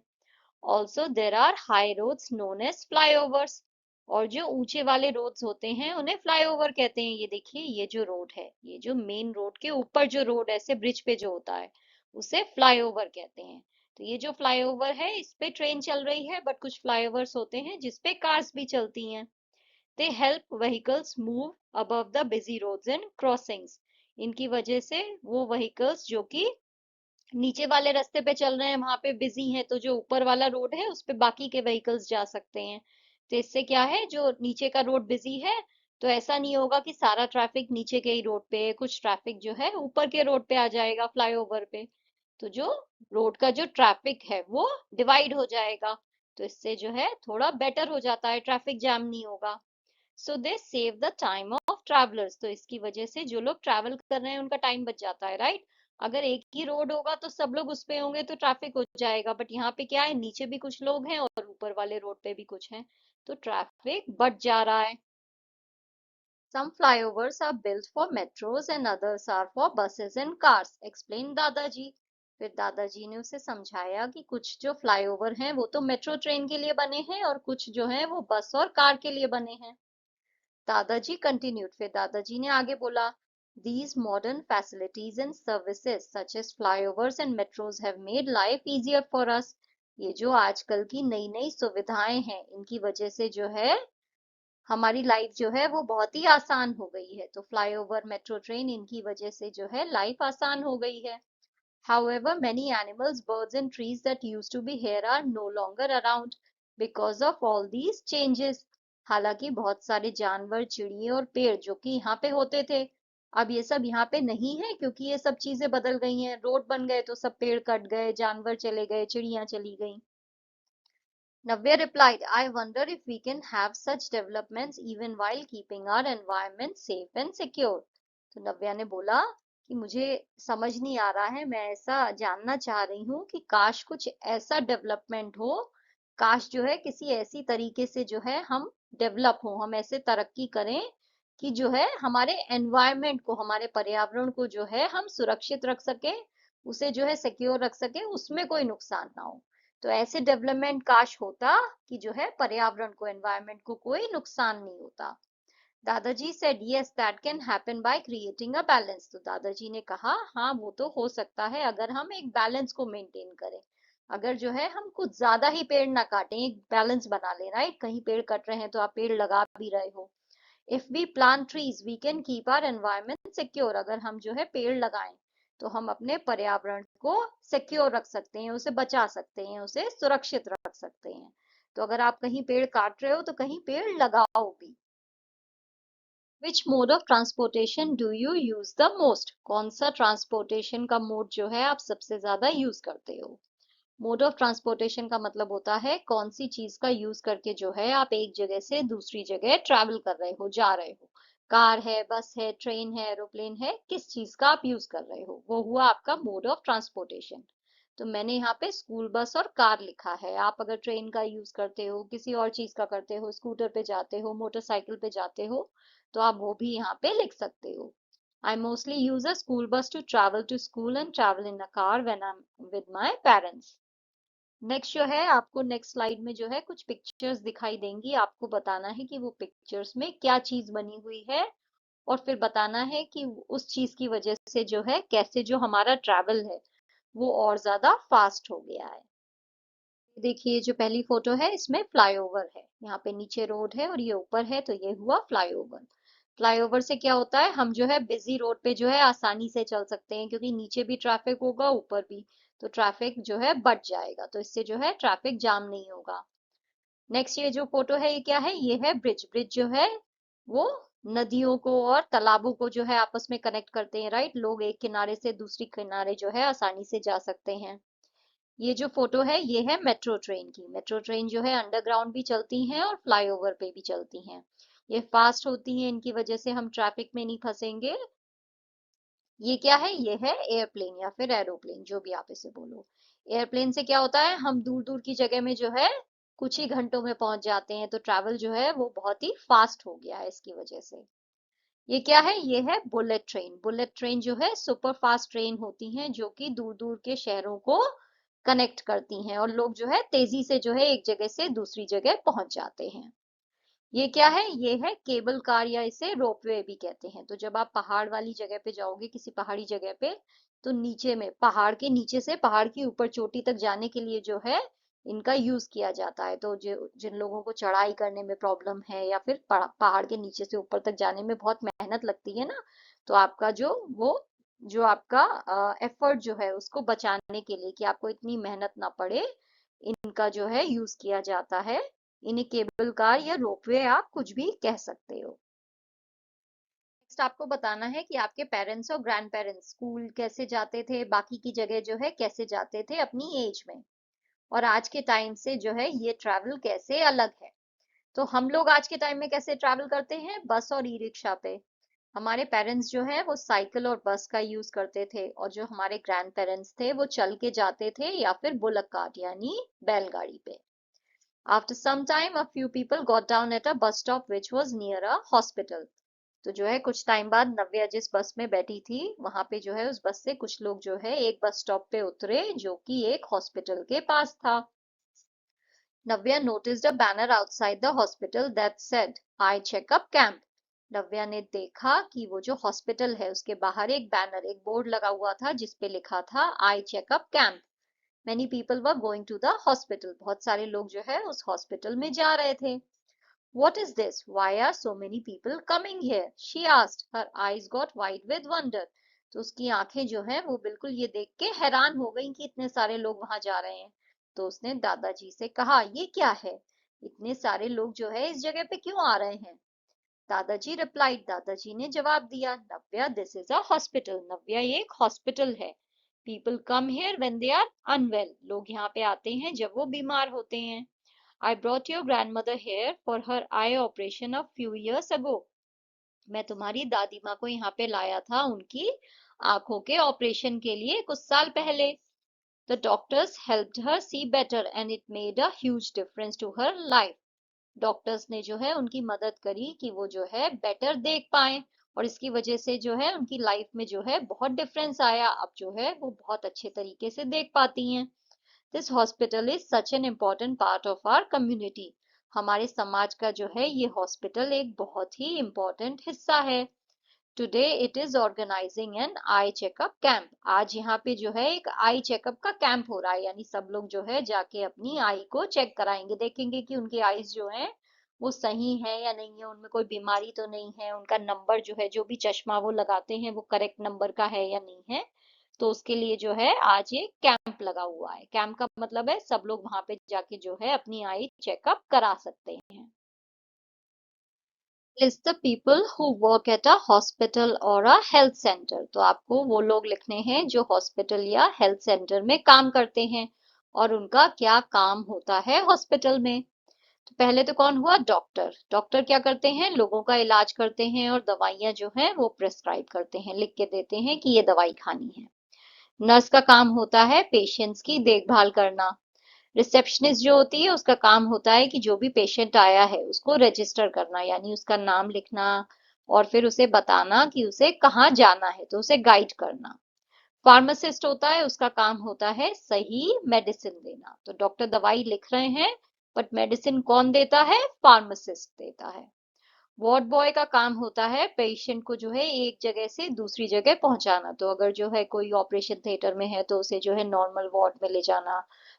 Also there are high roads known as flyovers. और जो ऊंचे वाले रोड्स होते हैं उन्हें फ्लाईओवर कहते हैं। ये देखिए, ये जो रोड है, ये जो मेन रोड के ऊपर जो रोड ऐसे ब्रिज पे जो होता है, उसे फ्लाईओवर कहते हैं। तो ये जो फ्लाईओवर है, इस पे ट्रेन चल रही है, बट कुछ फ्लाईओवर्स होते हैं जिसपे कार्स भी चलती हैं। They help vehicles move above the busy roads and crossings. इनकी वजह से वो व्हीकल्स जो कि नीचे वाले रास्ते पे चल रहे हैं, वहां पे बिजी हैं, तो जो ऊपर वाला रोड है उस पे बाकी के व्हीकल्स जा सकते हैं। तो इससे क्या है, जो नीचे का रोड बिजी है, तो ऐसा नहीं होगा कि सारा ट्रैफिक नीचे के ही रोड पे है, कुछ ट्रैफिक जो है ऊपर के रोड पे आ जाएगा फ्लाईओवर पे। तो जो रोड का जो ट्रैफिक है वो डिवाइड हो जाएगा। तो इससे जो है थोड़ा बेटर हो जाता है, ट्रैफिक जैम नहीं होगा। So they save the time of travellers. तो इसकी वजह से जो लोग ट्रैवल कर रहे हैं उनका टाइम बच जाता है, राइट। अगर एक ही रोड होगा तो सब लोग उस पे होंगे तो ट्रैफिक हो जाएगा, बट यहाँ पे क्या है, नीचे भी कुछ लोग हैं और ऊपर वाले रोड पे भी कुछ हैं, तो ट्रैफिक बढ़ जा रहा है। Some flyovers are built for metros and others are for buses and cars, explained दादाजी। फिर दादाजी ने उसे समझाया कि कुछ जो फ्लाईओवर हैं वो तो मेट्रो ट्रेन के लिए बने हैं और कुछ जो है वो बस और कार के लिए बने हैं। दादाजी कंटिन्यूड, फिर दादाजी ने आगे बोला, these modern facilities and services such as flyovers and metros have made life easier for us। ये जो आजकल की नई नई सुविधाएं हैं, इनकी वजह से जो है हमारी लाइफ जो है वो बहुत ही आसान हो गई है। तो फ्लाईओवर, मेट्रो ट्रेन, इनकी वजह से जो है लाइफ आसान हो गई है। However, many animals, birds and trees that used to be here are no longer around because of all these changes। हालांकि बहुत सारे जानवर, चिड़िए और पेड़ जो कि यहाँ पे होते थे, अब ये सब यहाँ पे नहीं है, क्योंकि ये सब चीजें बदल गई हैं, रोड बन गए तो सब पेड़ कट गए, जानवर चले गए, चिड़ियां चली गई। Navya replied, I wonder if we can have such developments even while keeping our environment safe and secure। तो नव्या ने बोला कि मुझे समझ नहीं आ रहा है, मैं ऐसा जानना चाह रही हूँ कि काश कुछ ऐसा डेवलपमेंट हो, काश जो है किसी ऐसी तरीके से जो है हम डेवलप हो, हम ऐसे तरक्की करें कि जो है हमारे एनवायरनमेंट को, हमारे पर्यावरण को जो है हम सुरक्षित रख सके, उसे जो है सिक्योर रख सके, उसमें कोई नुकसान ना हो। तो ऐसे डेवलपमेंट काश होता कि जो है पर्यावरण को, एनवायरनमेंट को कोई नुकसान नहीं होता। दादाजी said yes, that can happen by creating a balance। तो दादाजी ने कहा, हाँ वो तो हो सकता है अगर हम एक बैलेंस को मेंटेन करें। अगर जो है हम कुछ ज्यादा ही पेड़ ना काटें, एक बैलेंस बना लें, राइट। कहीं पेड़ कट रहे हैं तो आप पेड़ लगा भी रहे हो। If we plant trees we can keep our environment secure. अगर हम जो है पेड़ लगाएं तो हम अपने पर्यावरण को सिक्योर रख सकते हैं, उसे बचा सकते हैं, उसे सुरक्षित रख सकते हैं। तो अगर आप कहीं पेड़ काट रहे हो तो कहीं पेड़ लगाओ भी। Which mode of transportation do you use the most. कौन सा ट्रांसपोर्टेशन का मोड जो है आप सबसे ज्यादा यूज करते हो। मोड ऑफ ट्रांसपोर्टेशन का मतलब होता है कौन सी चीज का यूज करके जो है आप एक जगह से दूसरी जगह ट्रैवल कर रहे हो, जा रहे हो। कार है, बस है, ट्रेन है, एरोप्लेन है, किस चीज का आप यूज कर रहे हो, वो हुआ आपका मोड ऑफ ट्रांसपोर्टेशन। तो मैंने यहाँ पे स्कूल बस और कार लिखा है। आप अगर ट्रेन का यूज करते हो, किसी और चीज का करते हो, स्कूटर पे जाते हो, मोटरसाइकिल पे जाते हो, तो आप वो भी यहाँ पे लिख सकते हो। I mostly use a school bus to travel to school and travel in a car when I'm with my parents। Next जो है, आपको नेक्स्ट स्लाइड में जो है कुछ पिक्चर्स दिखाई देंगी। आपको बताना है कि वो पिक्चर्स में क्या चीज बनी हुई है, और फिर बताना है कि उस चीज की वजह से जो है कैसे जो हमारा ट्रैवल है वो और ज्यादा फास्ट हो गया है। देखिए, जो पहली फोटो है इसमें फ्लाईओवर है, यहाँ पे नीचे रोड है और ये ऊपर है, तो ये हुआ फ्लाईओवर। फ्लाईओवर से क्या होता है, हम जो है बिजी रोड पे जो है आसानी से चल सकते हैं, क्योंकि नीचे भी ट्रैफिक होगा, ऊपर भी, तो ट्रैफिक जो है बढ़ जाएगा, तो इससे जो है ट्रैफिक जाम नहीं होगा। नेक्स्ट ये जो फोटो है ये क्या है, ये है ब्रिज। ब्रिज जो है वो नदियों को और तालाबों को जो है आपस में कनेक्ट करते हैं, राइट। लोग एक किनारे से दूसरी किनारे जो है आसानी से जा सकते हैं। ये जो फोटो है ये है मेट्रो ट्रेन की। मेट्रो ट्रेन जो है अंडरग्राउंड भी चलती हैं और फ्लाईओवर पे भी चलती हैं। ये फास्ट होती हैं, इनकी वजह से हम ट्रैफिक में नहीं फंसेंगे। ये क्या है? ये है एयरप्लेन या फिर एरोप्लेन, जो भी आप इसे बोलो। एयरप्लेन से क्या होता है, हम दूर दूर की जगह में जो है कुछ ही घंटों में पहुंच जाते हैं, तो ट्रैवल जो है वो बहुत ही फास्ट हो गया है इसकी वजह से। ये क्या है? ये है बुलेट ट्रेन। बुलेट ट्रेन जो है सुपर फास्ट ट्रेन होती हैं, जो कि दूर दूर के शहरों को कनेक्ट करती हैं और लोग जो है तेजी से जो है एक जगह से दूसरी जगह पहुंच जाते हैं। ये क्या है? ये है केबल कार या इसे रोपवे भी कहते हैं। तो जब आप पहाड़ वाली जगह पे जाओगे, किसी पहाड़ी जगह पे, तो नीचे में पहाड़ के नीचे से पहाड़ की ऊपर चोटी तक जाने के लिए जो है इनका यूज किया जाता है। तो जो जिन लोगों को चढ़ाई करने में प्रॉब्लम है या फिर पहाड़ के नीचे से ऊपर तक जाने में बहुत मेहनत लगती है ना, तो आपका जो आपका एफर्ट जो है उसको बचाने के लिए, कि आपको इतनी मेहनत ना पड़े, इनका जो है यूज किया जाता है। इन्हें केबल कार या रोपवे आप कुछ भी कह सकते हो। नेक्स्ट आपको बताना है कि आपके पेरेंट्स और ग्रैंड पेरेंट्स स्कूल कैसे जाते थे, बाकी की जगह जो है कैसे जाते थे अपनी एज में, और आज के टाइम से जो है ये ट्रैवल कैसे अलग है। तो हम लोग आज के टाइम में कैसे ट्रैवल करते हैं? बस और ई रिक्शा पे। हमारे पेरेंट्स जो है वो साइकिल और बस का यूज करते थे, और जो हमारे ग्रैंड पेरेंट्स थे वो चल के जाते थे या फिर बुलक कार्ट यानी बैलगाड़ी पे। After some time, a few people got down at a bus stop which was near a hospital. तो जो है कुछ टाइम बाद नव्या जिस बस में बैठी थी, वहां पे जो है उस बस से कुछ लोग जो है एक बस स्टॉप पे उतरे जो कि एक हॉस्पिटल के पास था। नव्या noticed a banner outside the hospital that said eye checkup camp. नव्या ने देखा कि वो जो हॉस्पिटल है उसके बाहर एक बैनर, एक बोर्ड लगा हुआ था जिसपे लिखा था आई checkup camp. Many people were going to the hospital. बहुत सारे लोग जो है उस हॉस्पिटल में जा रहे थे। What is this? Why are so many people coming here? She asked. Her eyes got wide with wonder. तो उसकी आंखें जो है वो बिल्कुल ये देख के हैरान हो गईं कि इतने सारे लोग वहां जा रहे हैं। तो उसने दादाजी से कहा, ये क्या है? इतने सारे लोग जो है इस जगह पे क्यों आ रहे हैं? दादाजी रिप्लाइड। दादाजी ने जवाब दिया, Navya this is a hospital. Navya ये एक हॉस्पिटल है। People come here when they are unwell. लोग यहाँ पे आते हैं जब वो बीमार होते हैं। I brought your grandmother here for her I operation a few years ago. मैं तुम्हारी दादी माँ को यहाँ पे लाया था उनकी आंखों के ऑपरेशन के लिए कुछ साल पहले। The doctors helped her see better and it made a huge difference to her life. Doctors ने जो है उनकी मदद करी कि वो जो है बेटर देख पाए, और इसकी वजह से जो है उनकी लाइफ में जो है बहुत डिफरेंस आया। अब जो है वो बहुत अच्छे तरीके से देख पाती हैं। This hospital is such an important part of our community. हमारे समाज का जो है ये हॉस्पिटल एक बहुत ही इम्पोर्टेंट हिस्सा है। Today it is organising an eye checkup camp. आज यहाँ पे जो है एक आई चेकअप का कैंप हो रहा है, यानी सब लोग जो है जाके अपनी आई को चेक कराएंगे, देखेंगे कि उनकी आईज जो है वो सही है या नहीं है, उनमें कोई बीमारी तो नहीं है, उनका नंबर जो है, जो भी चश्मा वो लगाते हैं वो करेक्ट नंबर का है या नहीं है। तो उसके लिए जो है आज ये कैंप लगा हुआ है। कैंप का मतलब है सब लोग वहां पे जाके जो है अपनी आई चेकअप करा सकते हैं। List the people who work at a hospital or a health center. तो आपको वो लोग लिखने हैं जो हॉस्पिटल या हेल्थ सेंटर में काम करते हैं और उनका क्या काम होता है हॉस्पिटल में। तो पहले तो कौन हुआ? डॉक्टर। डॉक्टर क्या करते हैं? लोगों का इलाज करते हैं और दवाइयां जो हैं वो प्रेस्क्राइब करते हैं, लिख के देते हैं कि ये दवाई खानी है। नर्स का काम होता है पेशेंट्स की देखभाल करना। रिसेप्शनिस्ट जो होती है उसका काम होता है कि जो भी पेशेंट आया है उसको रजिस्टर करना, यानी उसका नाम लिखना और फिर उसे बताना कि उसे कहाँ जाना है, तो उसे गाइड करना। फार्मासिस्ट होता है, उसका काम होता है सही मेडिसिन देना। तो डॉक्टर दवाई लिख रहे हैं बट मेडिसिन कौन देता है? फार्मासिस्ट देता है। वार्ड बॉय का काम होता है पेशेंट को जो है एक जगह से दूसरी जगह पहुंचाना। तो अगर जो है कोई ऑपरेशन थिएटर में है तो उसे जो है नॉर्मल वार्ड में ले जाना।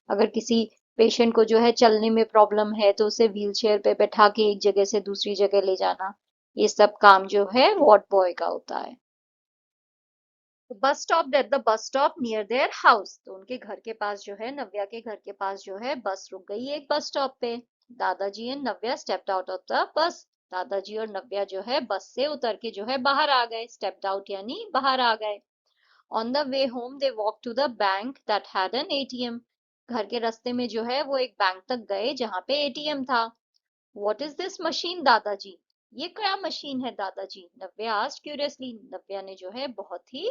अगर किसी पेशेंट को जो है चलने में प्रॉब्लम है तो उसे व्हील चेयर पे बैठा के एक जगह से दूसरी जगह ले जाना। ये सब काम जो है वार्ड बॉय का होता है। Bus stop at the bus stop near their house. तो उनके घर के पास जो है, नव्या के घर के पास जो है बस रुक गई एक बस स्टॉप पे। दादाजी and Navya stepped out of the bus. दादाजी और नव्या जो है बस से उतर के जो है बाहर आ गए, स्टेप्ड आउट यानी बाहर आ गए। On the way home they walk to the bank that had an ATM. घर के रास्ते में जो है वो एक बैंक तक गए जहाँ पे एटीएम था। व्हाट इज दिस मशीन दादाजी? ये क्या मशीन है दादाजी? नव्या आस्क्ड क्यूरियसली। नव्या ने जो है बहुत ही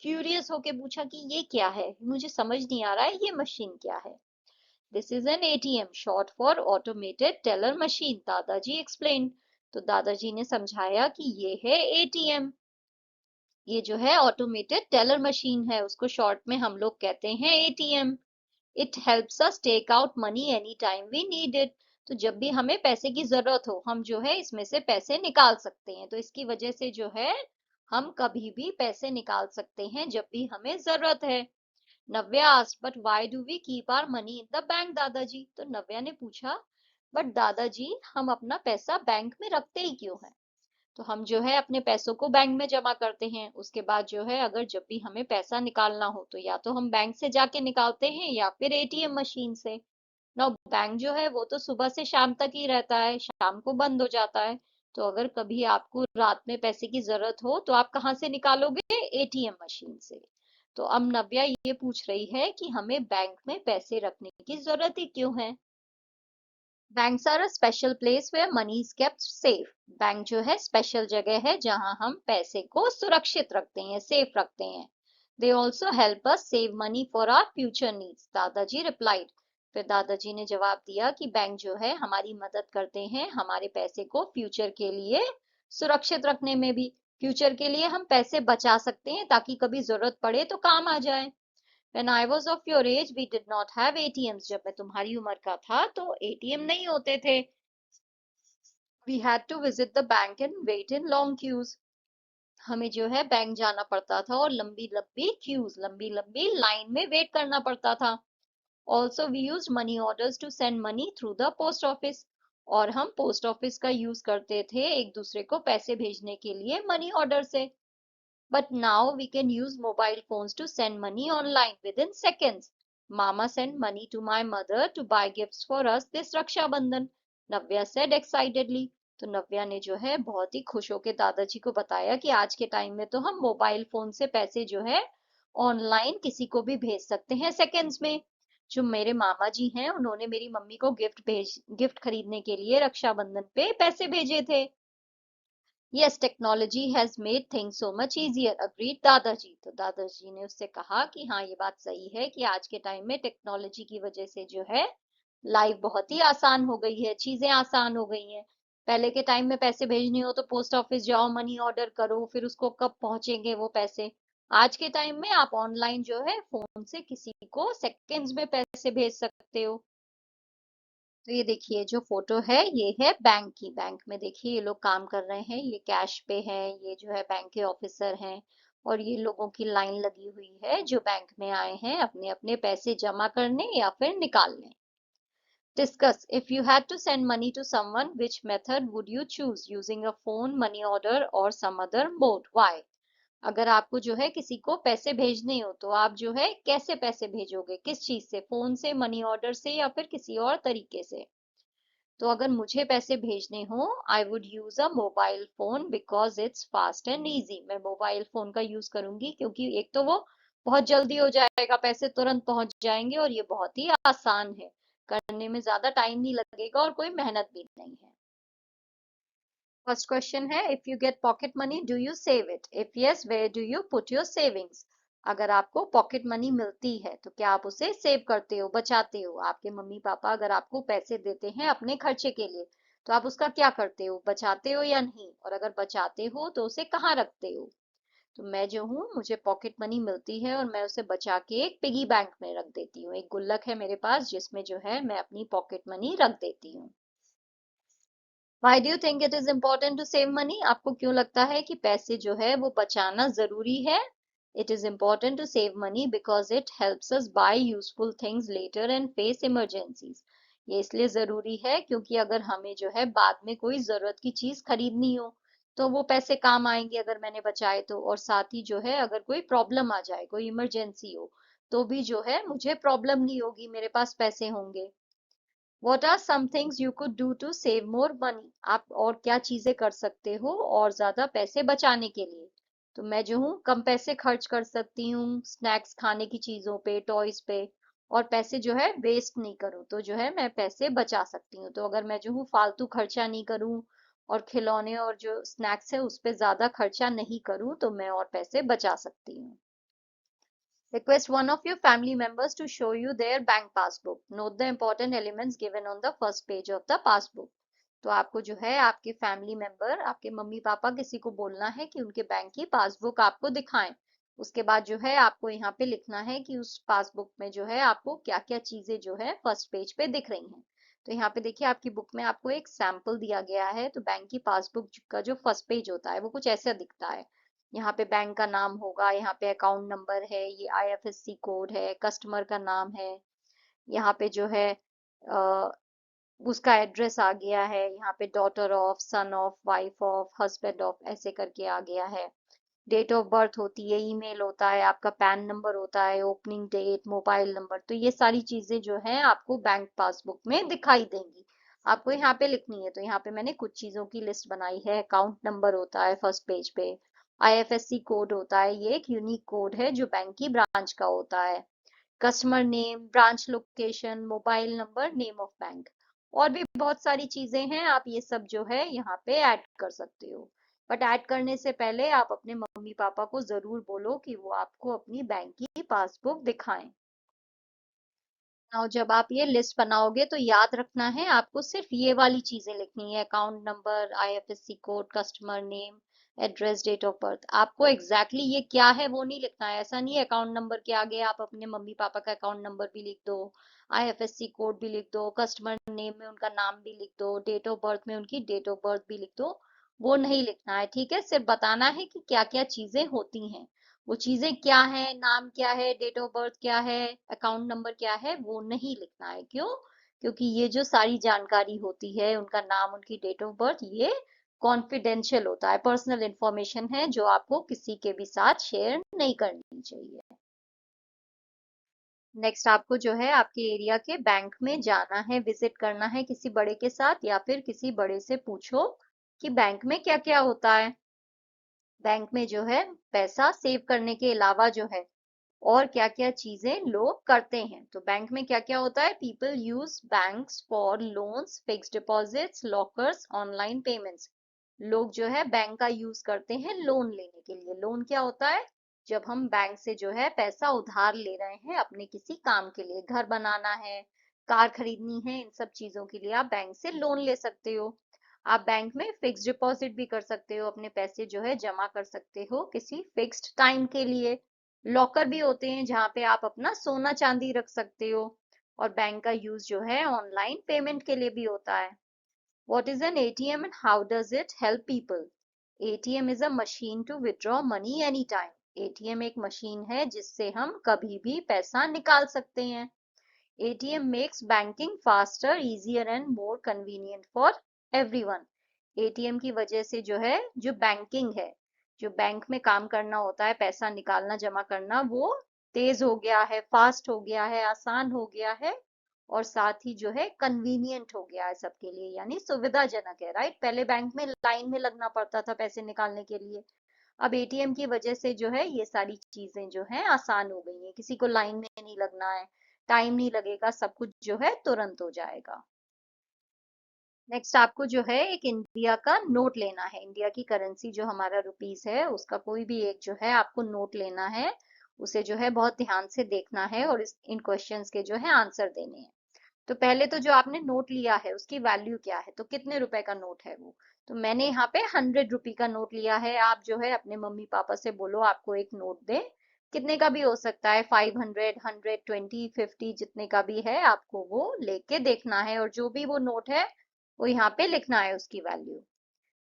क्यूरियस होके पूछा कि ये क्या है, मुझे समझ नहीं आ रहा है ये मशीन क्या है। This is an ATM short for automated teller machine, दादाजी एक्सप्लेन। तो दादाजी ने समझाया कि ये है एटीएम। ये जो है ऑटोमेटेड टेलर मशीन है, उसको शॉर्ट में हम लोग कहते हैं ATM. It helps us take out money any time we need it. तो जब भी हमें पैसे की जरूरत हो हम जो है इसमें से पैसे निकाल सकते हैं। तो इसकी वजह से जो है हम कभी भी पैसे निकाल सकते हैं जब भी हमें जरूरत है। Navya asked, but why do we keep our money in the bank Dadaji? तो नव्या ने पूछा, बट दादाजी हम अपना पैसा बैंक में रखते ही क्यों हैं? तो हम जो है अपने पैसों को बैंक में जमा करते हैं, उसके बाद जो है अगर जब भी हमें पैसा निकालना हो तो या तो हम बैंक से जाके निकालते हैं या फिर एटीएम मशीन से। ना बैंक जो है वो तो सुबह से शाम तक ही रहता है, शाम को बंद हो जाता है। तो अगर कभी आपको रात में पैसे की जरूरत हो तो आप कहाँ से निकालोगे? एटीएम मशीन से। तो अब नव्या ये पूछ रही है कि हमें बैंक में पैसे रखने की जरूरत ही क्यों है। Banks are a special place where money is kept safe. Bank जो है स्पेशल जगह है जहां हम पैसे को सुरक्षित रखते हैं, सेफ रखते हैं। They also help us save money for our future needs, दादाजी रिप्लाइड। फिर दादाजी ने जवाब दिया कि बैंक जो है हमारी मदद करते हैं हमारे पैसे को फ्यूचर के लिए सुरक्षित रखने में भी। फ्यूचर के लिए हम पैसे बचा सकते हैं ताकि कभी जरूरत पड़े तो काम आ जाए। When I was of your age, we did not have ATMs. जब मैं तुम्हारी उम्र का था तो एटीएम नहीं होते थे। We had to visit the bank and wait in long queues. हमें जो है बैंक जाना पड़ता था और लंबी लंबी क्यूज, लंबी लंबी लाइन में वेट करना पड़ता था। Also, we used money orders to send money through the post office. और हम पोस्ट ऑफिस का यूज करते थे एक दूसरे को पैसे भेजने के लिए मनी ऑर्डर से। But now we can use mobile phones to send money online within seconds. Mama sent money to my mother to buy gifts for us this Raksha Bandhan, Navya said excitedly. तो नव्या ने जो है बहुत ही खुश होकर दादाजी को बताया कि आज के टाइम में तो हम मोबाइल फोन से पैसे जो है ऑनलाइन किसी को भी भेज सकते हैं सेकंड्स में। जो मेरे मामा जी हैं उन्होंने मेरी मम्मी को गिफ्ट खरीदने के लिए रक्षाबंधन पे पैसे भेजे थे। Yes, technology has made things so much easier, agreed दादाजी। तो दादाजी ने उससे कहा कि हाँ ये बात सही है कि आज के टाइम में टेक्नोलॉजी की वजह से जो है लाइफ बहुत ही आसान हो गई है, चीजें आसान हो गई हैं। पहले के टाइम में पैसे भेजने हो तो पोस्ट ऑफिस जाओ, मनी ऑर्डर करो, फिर उसको कब पहुंचेंगे वो पैसे। आज के टाइम में आप ऑनलाइन जो है फोन से किसी को सेकंड्स में पैसे भेज सकते हो। तो ये देखिए जो फोटो है ये है बैंक की। बैंक में देखिए ये लोग काम कर रहे हैं, ये कैश पे है, ये जो है बैंक के ऑफिसर हैं। और ये लोगों की लाइन लगी हुई है जो बैंक में आए हैं अपने अपने पैसे जमा करने या फिर निकालने। Discuss, if you had to send money to someone which method would you choose, using a phone, money order और सम अदर मोड, व्हाई? अगर आपको जो है किसी को पैसे भेजने हो तो आप जो है कैसे पैसे भेजोगे, किस चीज से, फोन से, मनी ऑर्डर से या फिर किसी और तरीके से? तो अगर मुझे पैसे भेजने हो I would use a mobile phone because it's fast and easy. मैं मोबाइल फोन का यूज करूंगी क्योंकि एक तो वो बहुत जल्दी हो जाएगा, पैसे तुरंत पहुंच जाएंगे और ये बहुत ही आसान है, करने में ज्यादा टाइम नहीं लगेगा और कोई मेहनत भी नहीं है। फर्स्ट क्वेश्चन है, if you get pocket money do you save it, if yes where do you put your savings? अगर आपको पॉकेट मनी मिलती है तो क्या आप उसे सेव करते हो, बचाते हो? आपके मम्मी पापा अगर आपको पैसे देते हैं अपने खर्चे के लिए तो आप उसका क्या करते हो, बचाते हो या नहीं? और अगर बचाते हो तो उसे कहाँ रखते हो? तो मैं जो हूँ मुझे पॉकेट मनी मिलती है और मैं उसे बचा के एक पिगी बैंक में रख देती हूँ। एक गुल्लक है मेरे पास जिसमें जो है मैं अपनी पॉकेट मनी रख देती हूँ। Why do you think it is important to save money? आपको क्यों लगता है कि पैसे जो है वो बचाना जरूरी है? It is important to save money because it helps us buy useful things later and face emergencies. ये इसलिए जरूरी है क्योंकि अगर हमें जो है बाद में कोई जरूरत की चीज खरीदनी हो तो वो पैसे काम आएंगे अगर मैंने बचाए तो। और साथ ही जो है अगर कोई प्रॉब्लम आ जाए, कोई इमरजेंसी हो, तो भी जो है मुझे प्रॉब्लम नहीं होगी, मेरे पास पैसे होंगे। What are some things you could do to save more money? आप और क्या चीजें कर सकते हो और ज्यादा पैसे बचाने के लिए? तो मैं जो हूँ कम पैसे खर्च कर सकती हूँ स्नैक्स खाने की चीजों पे, टॉयज पे, और पैसे जो है वेस्ट नहीं करूँ, तो जो है मैं पैसे बचा सकती हूँ। तो अगर मैं जो हूँ फालतू खर्चा नहीं करूँ और खिलौने और जो स्नैक्स है उस पे ज्यादा खर्चा नहीं करूँ, तो मैं और पैसे बचा सकती हूँ। Request one of your family members to show you their bank passbook. Note the important elements given on the first page of the passbook. तो आपको जो है आपके फैमिली मेंबर, आपके मम्मी पापा, किसी को बोलना है कि उनके बैंक की पासबुक आपको दिखाएं। उसके बाद जो है आपको यहाँ पे लिखना है कि उस पासबुक में जो है आपको क्या क्या चीजें जो है फर्स्ट पेज पे दिख रही हैं। तो यहाँ पे देखिए आपकी बुक में आपको एक सैंपल दिया गया है। तो बैंक की पासबुक का जो फर्स्ट पेज होता है वो कुछ ऐसा दिखता है। यहाँ पे बैंक का नाम होगा, यहाँ पे अकाउंट नंबर है, ये आईएफएससी कोड है, कस्टमर का नाम है, यहाँ पे जो है उसका एड्रेस आ गया है, यहाँ पे daughter of, son of, wife of, husband of, ऐसे करके आ गया है। डेट ऑफ बर्थ होती है, ईमेल होता है, आपका पैन नंबर होता है, ओपनिंग डेट, मोबाइल नंबर। तो ये सारी चीजें जो है आपको बैंक पासबुक में दिखाई देंगी। आपको यहाँ पे लिखनी है। तो यहाँ पे मैंने कुछ चीजों की लिस्ट बनाई है। अकाउंट नंबर होता है फर्स्ट पेज पे, आईएफएससी कोड होता है, ये एक यूनिक कोड है जो बैंक की ब्रांच का होता है। Customer name, branch location, mobile number, name of bank, और भी बहुत सारी चीजें हैं। आप ये सब जो है यहाँ पे ऐड कर सकते हो। बट ऐड करने से पहले आप अपने मम्मी पापा को जरूर बोलो कि वो आपको अपनी बैंक की पासबुक दिखाएं। और जब आप ये लिस्ट बनाओगे तो याद रखना है आपको सिर्फ ये वाली चीजें लिखनी है। Account number, IFSC code, customer name, address, date of birth. आपको एग्जैक्टली ये क्या है वो नहीं लिखना है। ऐसा नहीं है अकाउंट नंबर के आगे आप अपने मम्मी पापा का अकाउंट नंबर भी लिख दो, आईएफएससी कोड भी लिख दो, कस्टमर नेम में उनका नाम भी लिख दो, डेट ऑफ बर्थ में उनकी डेट ऑफ बर्थ भी लिख दो। वो नहीं लिखना है, ठीक है। सिर्फ बताना है कि क्या क्या चीजें होती हैं। वो चीजें क्या है, नाम क्या है, डेट ऑफ बर्थ क्या है, अकाउंट नंबर क्या है, वो नहीं लिखना है। क्यों? क्योंकि ये जो सारी जानकारी होती है, उनका नाम, उनकी डेट ऑफ बर्थ, ये कॉन्फिडेंशियल होता है, पर्सनल इंफॉर्मेशन है जो आपको किसी के भी साथ शेयर नहीं करनी चाहिए। नेक्स्ट आपको जो है आपके एरिया के बैंक में जाना है, विजिट करना है किसी बड़े के साथ, या फिर किसी बड़े से पूछो कि बैंक में क्या क्या होता है। बैंक में जो है पैसा सेव करने के अलावा जो है और क्या क्या चीजें लोग करते हैं। तो बैंक में क्या क्या होता है? People use banks for loans, fixed deposits, lockers, online payments. लोग जो है बैंक का यूज करते हैं लोन लेने के लिए। लोन क्या होता है? जब हम बैंक से जो है पैसा उधार ले रहे हैं अपने किसी काम के लिए, घर बनाना है, कार खरीदनी है, इन सब चीजों के लिए आप बैंक से लोन ले सकते हो। आप बैंक में फिक्स्ड डिपॉजिट भी कर सकते हो, अपने पैसे जो है जमा कर सकते हो किसी फिक्स्ड टाइम के लिए। लॉकर भी होते हैं जहाँ पे आप अपना सोना चांदी रख सकते हो। और बैंक का यूज जो है ऑनलाइन पेमेंट के लिए भी होता है। What is an ATM and how does it help people? ATM is a machine to withdraw money anytime. ATM एक मशीन है जिससे हम कभी भी पैसा निकाल सकते हैं। ATM makes banking faster, easier and more convenient for everyone. ATM की वजह से जो है, जो बैंकिंग है, जो बैंक में काम करना होता है, पैसा निकालना जमा करना, वो तेज हो गया है, फास्ट हो गया है, आसान हो गया है, और साथ ही जो है कन्वीनियंट हो गया है सबके लिए, यानी सुविधाजनक है। राइट? पहले बैंक में लाइन में लगना पड़ता था पैसे निकालने के लिए। अब एटीएम की वजह से जो है ये सारी चीजें जो है आसान हो गई हैं। किसी को लाइन में नहीं लगना है, टाइम नहीं लगेगा, सब कुछ जो है तुरंत हो जाएगा। नेक्स्ट आपको जो है एक इंडिया का नोट लेना है। इंडिया की करेंसी जो हमारा रुपीस है उसका कोई भी एक जो है आपको नोट लेना है। उसे जो है बहुत ध्यान से देखना है और इन क्वेश्चंस के जो है आंसर देने हैं। तो पहले तो जो आपने नोट लिया है उसकी वैल्यू क्या है, तो कितने रुपए का नोट है वो। तो मैंने यहाँ पे 100 रुपी का नोट लिया है। आप जो है अपने मम्मी पापा से बोलो आपको एक नोट दे। कितने का भी हो सकता है, 500, 120, 50, जितने का भी है आपको वो लेके देखना है, और जो भी वो नोट है वो यहाँ पे लिखना है उसकी value.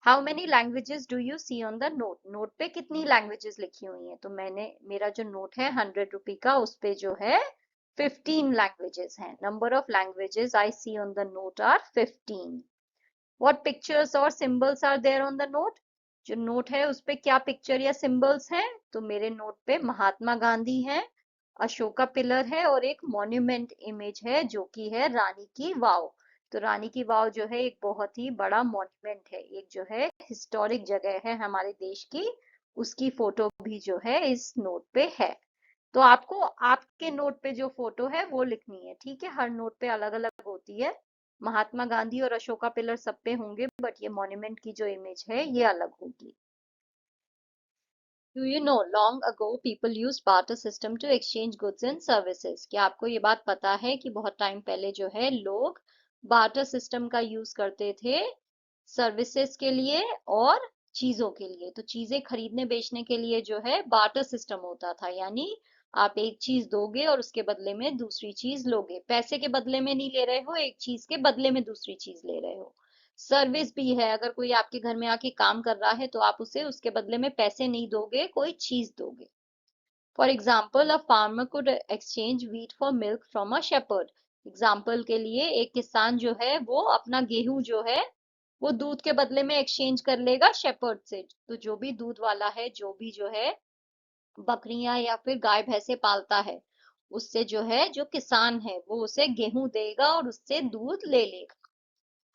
How many languages do you see on the note? Note पे कितनी लैंग्वेजेस लिखी हुई हैं? तो मैंने, मेरा जो नोट है 100 रुपी का, उस पे जो है 15 लैंग्वेजेस हैं। Number of languages I see on the note are 15। What pictures और symbols are there on the note? जो नोट है उस पे क्या पिक्चर या सिंबल्स हैं? तो मेरे नोट पे महात्मा गांधी हैं, अशोका पिलर है और एक मॉन्यूमेंट इमेज है जो कि है रानी की वाव। तो रानी की वाव जो है एक बहुत ही बड़ा मॉन्यूमेंट है, एक जो है हिस्टोरिक जगह है हमारे देश की, उसकी फोटो भी जो है इस नोट पे है। तो आपको आपके नोट पे जो फोटो है वो लिखनी है, ठीक है? हर नोट पे अलग अलग होती है। महात्मा गांधी और अशोका पिलर सब पे होंगे, बट ये मॉन्यूमेंट की जो इमेज है ये अलग होगी। Do you know long ago people used barter system to exchange goods and services? क्या आपको ये बात पता है कि बहुत टाइम पहले जो है लोग बार्टर सिस्टम का यूज करते थे सर्विसेज के लिए और चीजों के लिए। तो चीजें खरीदने बेचने के लिए जो है बार्टर सिस्टम होता था, यानी आप एक चीज दोगे और उसके बदले में दूसरी चीज लोगे, पैसे के बदले में नहीं ले रहे हो, एक चीज के बदले में दूसरी चीज ले रहे हो। सर्विस भी है, अगर कोई आपके घर में आके काम कर रहा है तो आप उसे उसके बदले में पैसे नहीं दोगे, कोई चीज दोगे। For example a farmer could exchange wheat for milk from a shepherd. Example के लिए एक किसान जो है वो अपना गेहूं जो है वो दूध के बदले में एक्सचेंज कर लेगा शेपर्ड से। तो जो भी दूध वाला है, जो भी जो है बकरियां या फिर गाय भैंसे पालता है, उससे जो है जो किसान है वो उसे गेहूं देगा और उससे दूध ले लेगा।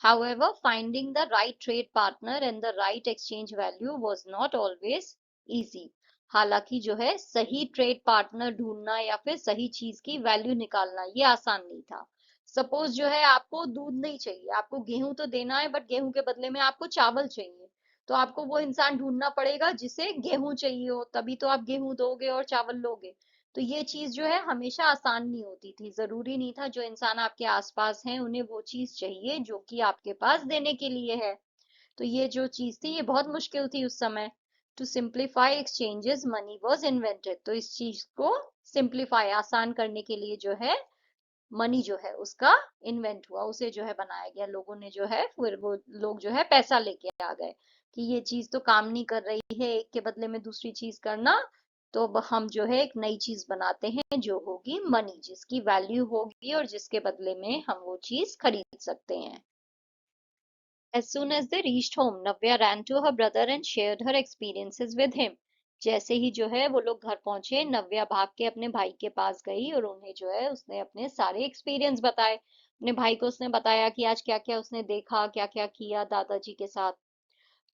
However, finding the right trade partner and the right exchange value was not always easy. हालांकि जो है सही ट्रेड पार्टनर ढूंढना या फिर सही चीज की वैल्यू निकालना ये आसान नहीं था। सपोज जो है आपको दूध नहीं चाहिए, आपको गेहूं तो देना है, बट गेहूं के बदले में आपको चावल चाहिए। तो आपको वो इंसान ढूंढना पड़ेगा जिसे गेहूं चाहिए हो, तभी तो आप गेहूं दोगे और चावल लोगे। तो ये चीज जो है हमेशा आसान नहीं होती थी, जरूरी नहीं था जो इंसान आपके आसपास हैं उन्हें वो चीज चाहिए जो कि आपके पास देने के लिए है। तो ये जो चीज थी ये बहुत मुश्किल थी उस समय। To simplify exchanges money was invented. तो इस चीज को सिंप्लीफाई आसान करने के लिए जो है मनी जो है उसका इन्वेंट हुआ, उसे जो है बनाया गया। लोगों ने जो है फिर वो लोग जो है पैसा लेके आ गए कि ये चीज तो काम नहीं कर रही है, एक के बदले में दूसरी चीज करना। तो अब हम जो है एक नई चीज बनाते हैं जो होगी मनी, जिसकी वैल्यू होगी और जिसके बदले में हम वो चीज खरीद सकते हैं। As soon as they reached home, Navya ran to her brother and shared her experiences with him. जैसे ही जो है वो लोग घर पहुंचे, नव्या भाग के अपने भाई के पास गई और उन्हें जो है उसने अपने सारे एक्सपीरियंस बताए। अपने भाई को उसने बताया कि आज क्या क्या उसने देखा, क्या क्या किया दादाजी के साथ।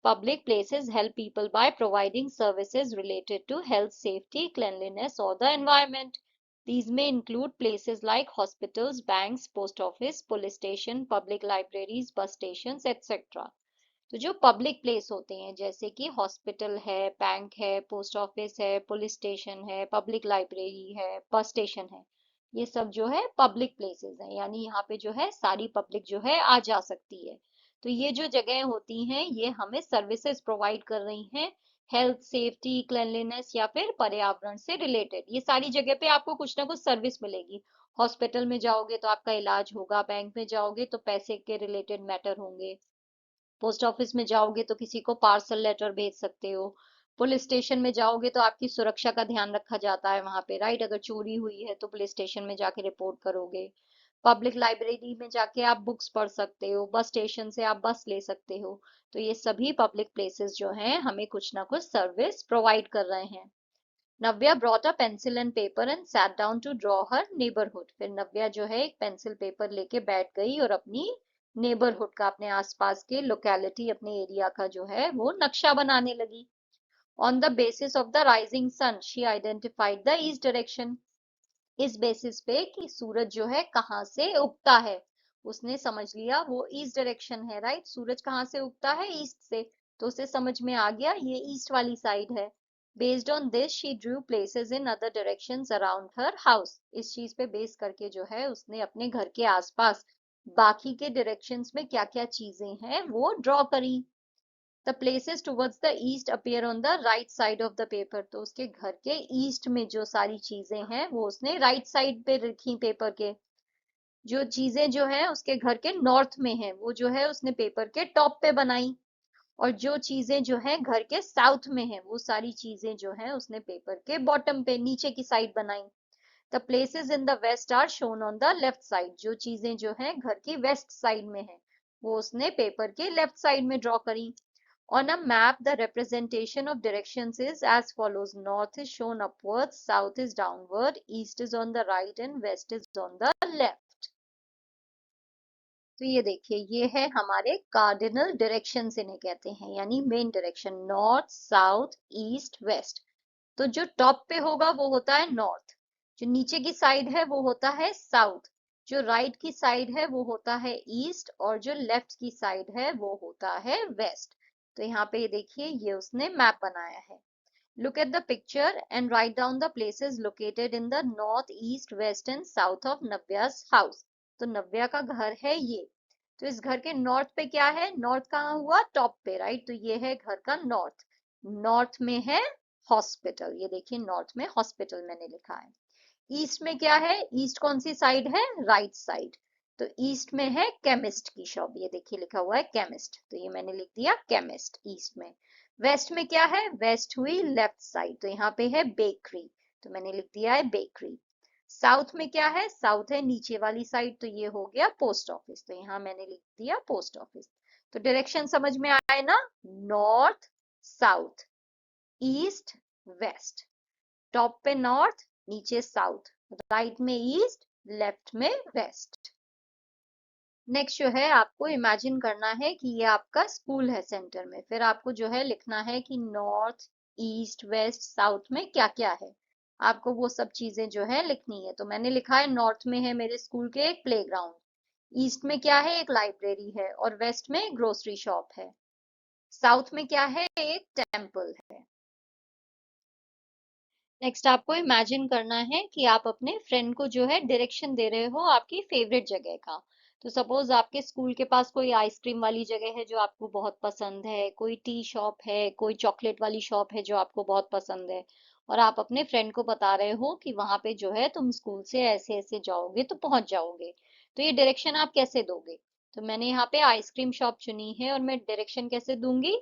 Public places help people by providing services related to health, safety, cleanliness, or the environment. These may include places like hospitals, banks, post office, police station, public libraries, bus stations, etc. तो जो public place होते हैं जैसे कि hospital है, bank है, post office है, police station है, पब्लिक लाइब्रेरी है, बस स्टेशन है, ये सब जो है पब्लिक प्लेसेस हैं, यानी यहाँ पे जो है सारी पब्लिक जो है आ जा सकती है। तो ये जो जगह होती हैं ये हमें सर्विसेज प्रोवाइड कर रही हैं, हेल्थ, सेफ्टी, क्लेanलीनेस या फिर पर्यावरण से रिलेटेड। ये सारी जगह पे आपको कुछ ना कुछ सर्विस मिलेगी। हॉस्पिटल में जाओगे तो आपका इलाज होगा, बैंक में जाओगे तो पैसे के रिलेटेड मैटर होंगे, पोस्ट ऑफिस में जाओगे तो किसी को पार्सल लेटर भेज सकते हो, पुलिस स्टेशन में जाओगे तो आपकी सुरक्षा का ध्यान रखा जाता है वहां पे, राइट? अगर चोरी हुई है तो पुलिस स्टेशन में जाके रिपोर्ट करोगे। पब्लिक लाइब्रेरी में जाके आप बुक्स पढ़ सकते हो, बस स्टेशन से आप बस ले सकते हो। तो ये सभी पब्लिक प्लेसेस जो हैं हमें कुछ ना कुछ सर्विस प्रोवाइड कर रहे हैं। Navya brought a pencil and paper and sat down to draw her neighbourhood. फिर नव्या जो है एक पेंसिल पेपर लेके बैठ गई और अपनी नेबरहुड का, अपने आसपास के लोकेलिटी, अपने एरिया का जो है वो नक्शा बनाने लगी। On the basis of the rising sun she identified the east direction. इस बेसिस पे कि सूरज जो है कहाँ से उगता है, उसने समझ लिया वो ईस्ट डायरेक्शन है, राइट? सूरज कहाँ से उगता है? ईस्ट से। तो उसे समझ में आ गया ये ईस्ट वाली साइड है। Based on this she Drew places in other directions around her house. इस चीज पे बेस करके जो है उसने अपने घर के आसपास बाकी के डायरेक्शंस में क्या क्या चीजें हैं वो ड्रॉ करी। The places towards the east appear on the right side of the paper. तो उसके घर के ईस्ट में जो सारी चीजें हैं वो उसने राइट साइड पे रखी पेपर के। जो चीजें जो है उसके घर के नॉर्थ में है वो जो है उसने पेपर के टॉप पे बनाई। और जो चीजें जो है घर के साउथ में है वो सारी चीजें जो है उसने पेपर के बॉटम पे नीचे की साइड बनाई। The places in the west are shown on the left side. जो चीजें जो है घर की वेस्ट साइड में है वो उसने पेपर के लेफ्ट साइड में ड्रॉ करी। On a map, the representation of directions is as follows. North is shown upwards, south is downward, east is on the right and west is on the left. तो ये देखिए, ये है हमारे cardinal directions इन्हें कहते हैं, यानी main direction, north south east west. तो जो टॉप पे होगा वो होता है नॉर्थ, जो नीचे की साइड है वो होता है साउथ, जो राइट की साइड है वो होता है ईस्ट, और जो लेफ्ट की साइड है वो होता है वेस्ट। तो यहाँ पे देखिए, ये उसने मैप बनाया है। Look at the picture and write down the places located in the north, east, west and south of Navya's house. तो नव्या का घर है ये। तो इस घर के नॉर्थ पे क्या है? नॉर्थ कहाँ हुआ? टॉप पे, राइट? तो ये है घर का नॉर्थ। नॉर्थ में है हॉस्पिटल, ये देखिए नॉर्थ में हॉस्पिटल मैंने लिखा है। ईस्ट में क्या है? ईस्ट कौन सी साइड है? Right side. तो ईस्ट में है केमिस्ट की शॉप, ये देखिए लिखा हुआ है केमिस्ट, तो ये मैंने लिख दिया केमिस्ट ईस्ट में। वेस्ट में क्या है? वेस्ट हुई लेफ्ट साइड, तो यहाँ पे है बेकरी, तो मैंने लिख दिया है बेकरी। साउथ में क्या है? साउथ है नीचे वाली साइड, तो ये हो गया पोस्ट ऑफिस, तो यहाँ मैंने लिख दिया पोस्ट ऑफिस। तो डायरेक्शन समझ में आए ना? North south east west, top पे नॉर्थ नीचे साउथ, राइट में ईस्ट लेफ्ट में वेस्ट। नेक्स्ट जो है आपको इमेजिन करना है कि ये आपका स्कूल है सेंटर में, फिर आपको जो है लिखना है कि नॉर्थ ईस्ट वेस्ट साउथ में क्या क्या है, आपको वो सब चीजें जो है लिखनी है। तो मैंने लिखा है नॉर्थ में है मेरे स्कूल के एक प्लेग्राउंड, ईस्ट में क्या है? एक लाइब्रेरी है, और वेस्ट में ग्रोसरी शॉप है, साउथ में क्या है? एक टेम्पल है। नेक्स्ट आपको इमेजिन करना है कि आप अपने फ्रेंड को जो है डायरेक्शन दे रहे हो आपकी फेवरेट जगह का। तो सपोज आपके स्कूल के पास कोई आइसक्रीम वाली जगह है जो आपको बहुत पसंद है, कोई टी शॉप है, कोई चॉकलेट वाली शॉप है जो आपको बहुत पसंद है, और आप अपने फ्रेंड को बता रहे हो कि वहां पे जो है तुम स्कूल से ऐसे ऐसे जाओगे तो पहुंच जाओगे। तो ये डायरेक्शन आप कैसे दोगे? तो मैंने यहाँ पे आइसक्रीम शॉप चुनी है, और मैं डायरेक्शन कैसे दूंगी?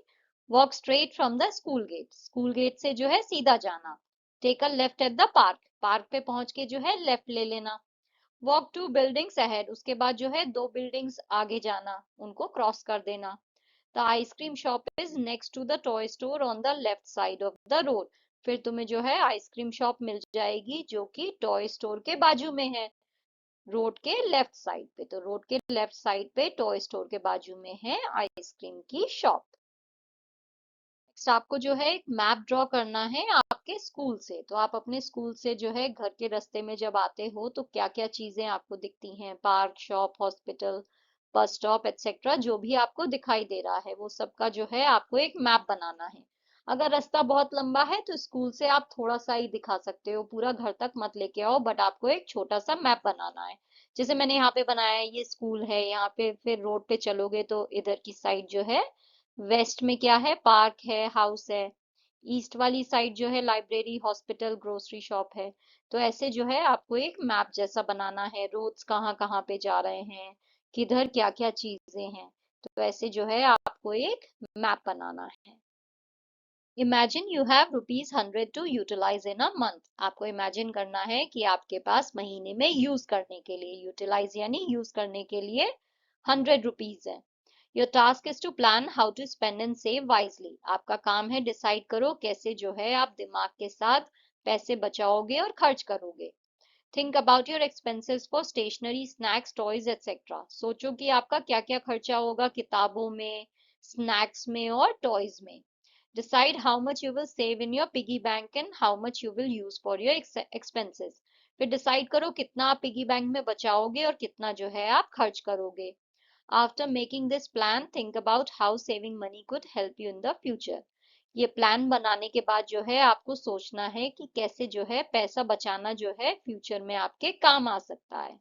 Walk straight from the school gate, school gate से जो है सीधा जाना। Take a left at the park, park पे पहुंच के जो है लेफ्ट ले लेना। वॉक टू बिल्डिंग्स अहेड, उसके बाद जो है दो बिल्डिंग्स आगे जाना, उनको क्रॉस कर देना। The ice cream shop is next to the toy store on the left side of the road, फिर तुम्हें जो है आइसक्रीम शॉप मिल जाएगी जो कि टॉय स्टोर के बाजू में है, रोड के लेफ्ट साइड पे। तो रोड के लेफ्ट साइड पे टॉय स्टोर के बाजू में है आइसक्रीम की शॉप। नेक्स्ट आपको जो है एक मैप ड्रॉ करना है आपके स्कूल से। तो आप अपने स्कूल से जो है घर के रास्ते में जब आते हो तो क्या क्या चीजें आपको दिखती हैं? Park, shop, hospital, bus stop etcetera, जो भी आपको दिखाई दे रहा है वो सबका जो है आपको एक मैप बनाना है। अगर रास्ता बहुत लंबा है तो स्कूल से आप थोड़ा सा ही दिखा सकते हो, पूरा घर तक मत लेके आओ, बट आपको एक छोटा सा मैप बनाना है। जैसे मैंने यहाँ पे बनाया है, ये स्कूल है, यहाँ पे फिर रोड पे चलोगे तो इधर की साइड जो है वेस्ट में क्या है? पार्क है, हाउस है। ईस्ट वाली साइड जो है लाइब्रेरी, हॉस्पिटल, ग्रोसरी शॉप है। तो ऐसे जो है आपको एक मैप जैसा बनाना है, रोड्स कहाँ कहाँ पे जा रहे हैं, किधर क्या क्या चीजें हैं। तो ऐसे जो है आपको एक मैप बनाना है। Imagine you have ₹100 to utilize in a month, आपको इमेजिन करना है कि आपके पास महीने में यूज करने के लिए, यूटिलाइज यानी यूज करने के लिए, ₹100 है। Your task is to plan how to spend and save wisely, आपका काम है डिसाइड करो कैसे जो है आप दिमाग के साथ पैसे बचाओगे और खर्च करोगे। Think about your expenses for stationery, snacks, toys etcetera, सोचो कि आपका क्या क्या खर्चा होगा किताबों में, स्नैक्स में और टॉयज में। Decide how much you will save in your piggy bank and how much you will use for your expenses. फिर डिसाइड करो कितना आप पिगी बैंक में बचाओगे और कितना जो है आप खर्च करोगे। After making this plan, think about how saving money could help you in the future. ये प्लान बनाने के बाद जो है आपको सोचना है कि कैसे जो है पैसा बचाना जो है फ्यूचर में आपके काम आ सकता है।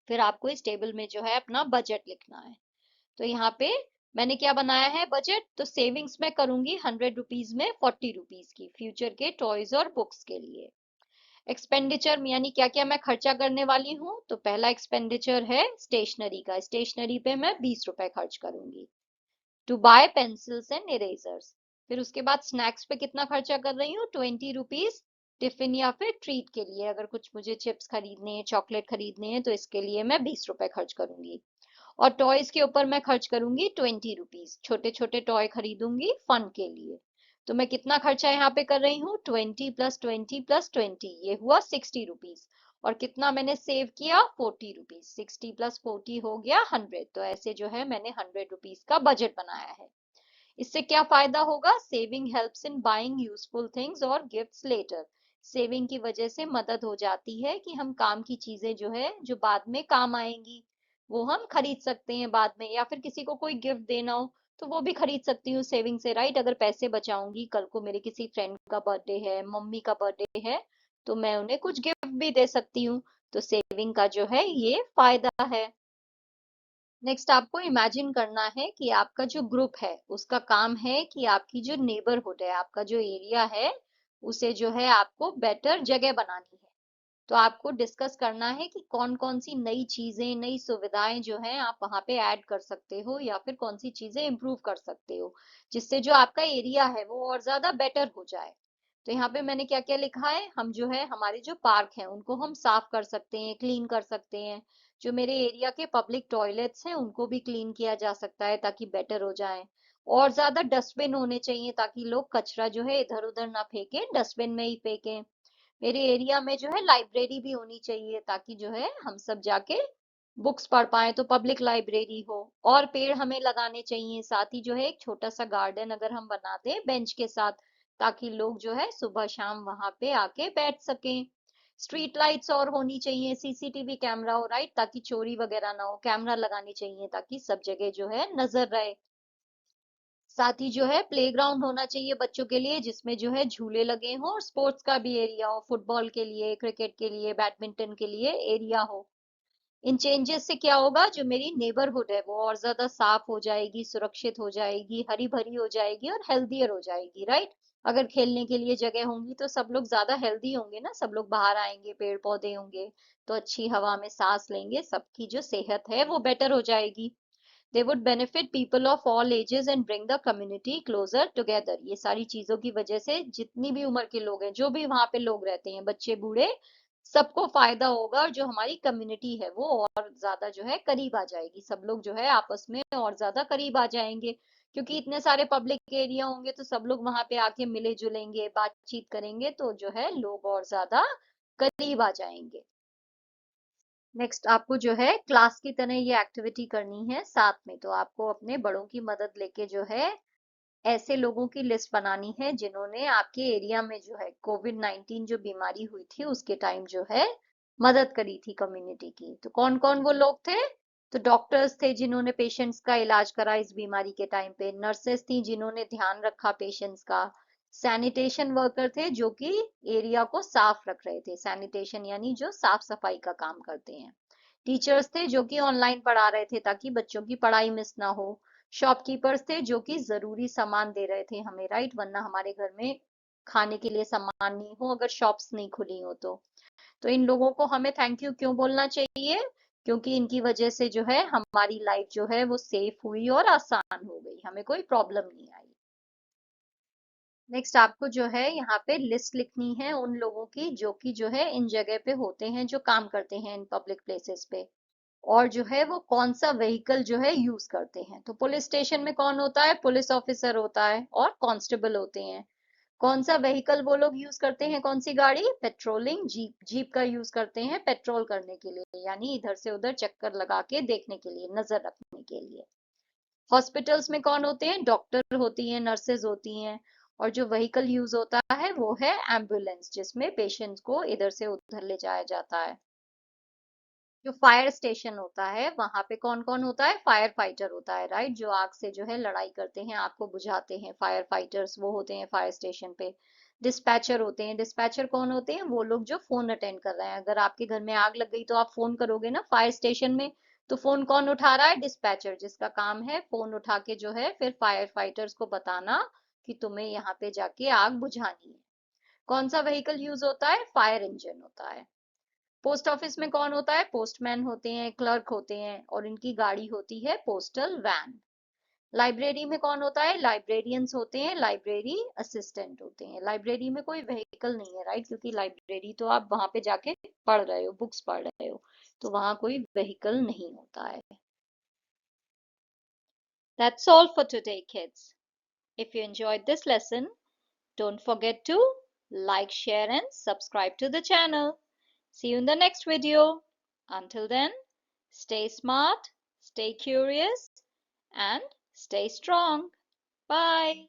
फिर आपको इस टेबल में जो है अपना बजट लिखना है। तो यहाँ पे मैंने क्या बनाया है बजट? तो सेविंग्स में करूंगी ₹100 में ₹40 की फ्यूचर के टॉयज और बुक्स के लिए। एक्सपेंडिचर यानी क्या क्या मैं खर्चा करने वाली हूँ, तो पहला एक्सपेंडिचर है स्टेशनरी का, स्टेशनरी पे मैं ₹20 खर्च करूंगी, to buy pencils and erasers. फिर उसके बाद स्नैक्स पे कितना खर्चा कर रही हूँ? ₹20 टिफिन या फिर ट्रीट के लिए, अगर कुछ मुझे चिप्स खरीदने हैं, चॉकलेट खरीदने हैं, तो इसके लिए मैं ₹20 खर्च करूंगी। और टॉयज के ऊपर मैं खर्च करूंगी 20 रुपीज, छोटे छोटे टॉय खरीदूंगी फन के लिए। तो मैं कितना खर्चा यहाँ पे कर रही हूँ, 20 + 20 + 20, ये हुआ 60 रुपीज। और कितना मैंने सेव किया, 40 रुपीज। 60 + 40 हो गया 100। तो ऐसे जो है मैंने 100 रुपीज का बजट बनाया है। इससे क्या फायदा होगा, saving helps in buying useful things और गिफ्ट्स लेटर। सेविंग की वजह से मदद हो जाती है कि हम काम की चीजें जो है, जो बाद में काम आएंगी, वो हम खरीद सकते हैं बाद में। या फिर किसी को कोई गिफ्ट देना हो तो वो भी खरीद सकती हूँ सेविंग से, राइट। अगर पैसे बचाऊंगी, कल को मेरे किसी फ्रेंड का बर्थडे है, मम्मी का बर्थडे है, तो मैं उन्हें कुछ गिफ्ट भी दे सकती हूँ। तो सेविंग का जो है ये फायदा है। नेक्स्ट आपको इमेजिन करना है कि आपका जो ग्रुप है उसका काम है कि आपकी जो नेबरहुड है, आपका जो एरिया है, उसे जो है आपको बेटर जगह बनानी है। तो आपको डिस्कस करना है कि कौन कौन सी नई चीजें, नई सुविधाएं जो हैं आप वहां पे ऐड कर सकते हो, या फिर कौन सी चीजें इम्प्रूव कर सकते हो, जिससे जो आपका एरिया है वो और ज्यादा बेटर हो जाए। तो यहाँ पे मैंने क्या क्या लिखा है, हम जो है हमारे जो पार्क हैं उनको हम साफ कर सकते हैं, क्लीन कर सकते हैं। जो मेरे एरिया के पब्लिक टॉयलेट्स हैं उनको भी क्लीन किया जा सकता है ताकि बेटर हो जाए। और ज्यादा डस्टबिन होने चाहिए ताकि लोग कचरा जो है इधर उधर ना फेंके, डस्टबिन में ही फेंकें। मेरे एरिया में जो है लाइब्रेरी भी होनी चाहिए ताकि जो है हम सब जाके बुक्स पढ़ पाए, तो पब्लिक लाइब्रेरी हो। और पेड़ हमें लगाने चाहिए, साथ ही जो है एक छोटा सा गार्डन अगर हम बना दें बेंच के साथ, ताकि लोग जो है सुबह शाम वहां पे आके बैठ सकें। स्ट्रीट लाइट्स और होनी चाहिए, सीसीटीवी कैमरा हो, राइट, ताकि चोरी वगैरह ना हो। कैमरा लगानी चाहिए ताकि सब जगह जो है नजर रहे। साथ ही जो है प्लेग्राउंड होना चाहिए बच्चों के लिए, जिसमें जो है झूले लगे हों, और स्पोर्ट्स का भी एरिया हो, फुटबॉल के लिए, क्रिकेट के लिए, बैडमिंटन के लिए एरिया हो। इन चेंजेस से क्या होगा, जो मेरी नेबरहुड है वो और ज्यादा साफ हो जाएगी, सुरक्षित हो जाएगी, हरी भरी हो जाएगी और हेल्दियर हो जाएगी, राइट। अगर खेलने के लिए जगह होंगी तो सब लोग ज्यादा हेल्दी होंगे ना, सब लोग बाहर आएंगे, पेड़ पौधे होंगे, तो अच्छी हवा में सांस लेंगे, सबकी जो सेहत है वो बेटर हो जाएगी। They would benefit people of all ages and bring the community closer together। ये सारी चीजों की वजह से जितनी भी उम्र के लोग हैं, जो भी वहां पे लोग रहते हैं, बच्चे बूढ़े, सबको फायदा होगा। और जो हमारी कम्युनिटी है वो और ज्यादा जो है करीब आ जाएगी, सब लोग जो है आपस में और ज्यादा करीब आ जाएंगे। क्योंकि इतने सारे पब्लिक एरिया होंगे तो सब लोग वहां पे आके मिले जुलेंगे, बातचीत करेंगे, तो जो है लोग और ज्यादा करीब आ जाएंगे। नेक्स्ट आपको जो है क्लास की तरह ये एक्टिविटी करनी है साथ में। तो आपको अपने बड़ों की मदद लेके जो है ऐसे लोगों की लिस्ट बनानी है जिन्होंने आपके एरिया में जो है कोविड-19 जो बीमारी हुई थी उसके टाइम जो है मदद करी थी कम्युनिटी की। तो कौन कौन वो लोग थे, तो डॉक्टर्स थे जिन्होंने पेशेंट्स का इलाज करा इस बीमारी के टाइम पे, नर्सेस थी जिन्होंने ध्यान रखा पेशेंट्स का, सैनिटेशन वर्कर थे जो कि एरिया को साफ रख रहे थे, सैनिटेशन यानी जो साफ सफाई का काम करते हैं। टीचर्स थे जो कि ऑनलाइन पढ़ा रहे थे ताकि बच्चों की पढ़ाई मिस ना हो। शॉपकीपर्स थे जो कि जरूरी सामान दे रहे थे हमें, राइट, वरना हमारे घर में खाने के लिए सामान नहीं हो अगर शॉप्स नहीं खुली हो तो इन लोगों को हमें थैंक यू क्यों बोलना चाहिए, क्योंकि इनकी वजह से जो है हमारी लाइफ जो है वो सेफ हुई और आसान हो गई, हमें कोई प्रॉब्लम नहीं आई। नेक्स्ट आपको जो है यहाँ पे लिस्ट लिखनी है उन लोगों की जो कि जो है इन जगह पे होते हैं, जो काम करते हैं इन पब्लिक प्लेसेस पे। और जो है वो कौन सा व्हीकल जो है यूज करते हैं। तो पुलिस स्टेशन में कौन होता है, पुलिस ऑफिसर होता है और कांस्टेबल होते हैं। कौन सा व्हीकल वो लोग यूज करते हैं, कौन सी गाड़ी, पेट्रोलिंग जीप, जीप का यूज करते हैं पेट्रोल करने के लिए, यानी इधर से उधर चक्कर लगा के देखने के लिए, नजर रखने के लिए। हॉस्पिटल्स में कौन होते हैं, डॉक्टर होती हैं, नर्सेज होती हैं। और जो व्हीकल यूज होता है वो है एम्बुलेंस, जिसमें पेशेंट्स को इधर से उधर ले जाया जाता है। जो फायर स्टेशन होता है वहां पे कौन कौन होता है, फायर फाइटर होता है, राइट, जो आग से जो है लड़ाई करते हैं, आग को बुझाते हैं, फायर फाइटर्स वो होते हैं फायर स्टेशन पे। डिस्पैचर होते हैं, डिस्पैचर कौन होते हैं, वो लोग जो फोन अटेंड कर रहे हैं। अगर आपके घर में आग लग गई तो आप फोन करोगे ना फायर स्टेशन में, तो फोन कौन उठा रहा है, डिस्पैचर, जिसका काम है फोन उठा के जो है फिर फायर फाइटर्स को बताना कि तुम्हें यहाँ पे जाके आग बुझानी है। कौन सा व्हीकल यूज होता है, फायर इंजन होता है। पोस्ट ऑफिस में कौन होता है, पोस्टमैन होते हैं, क्लर्क होते हैं, और इनकी गाड़ी होती है पोस्टल वैन। लाइब्रेरी में कौन होता है, लाइब्रेरियंस होते हैं, लाइब्रेरी असिस्टेंट होते हैं। लाइब्रेरी में कोई व्हीकल नहीं है, राइट, क्योंकि लाइब्रेरी तो आप वहां पे जाके पढ़ रहे हो, बुक्स पढ़ रहे हो, तो वहां कोई व्हीकल नहीं होता है। That's all for today, kids. If you enjoyed this lesson, don't forget to like, share, and subscribe to the channel. See you in the next video. Until then, stay smart, stay curious, and stay strong. Bye.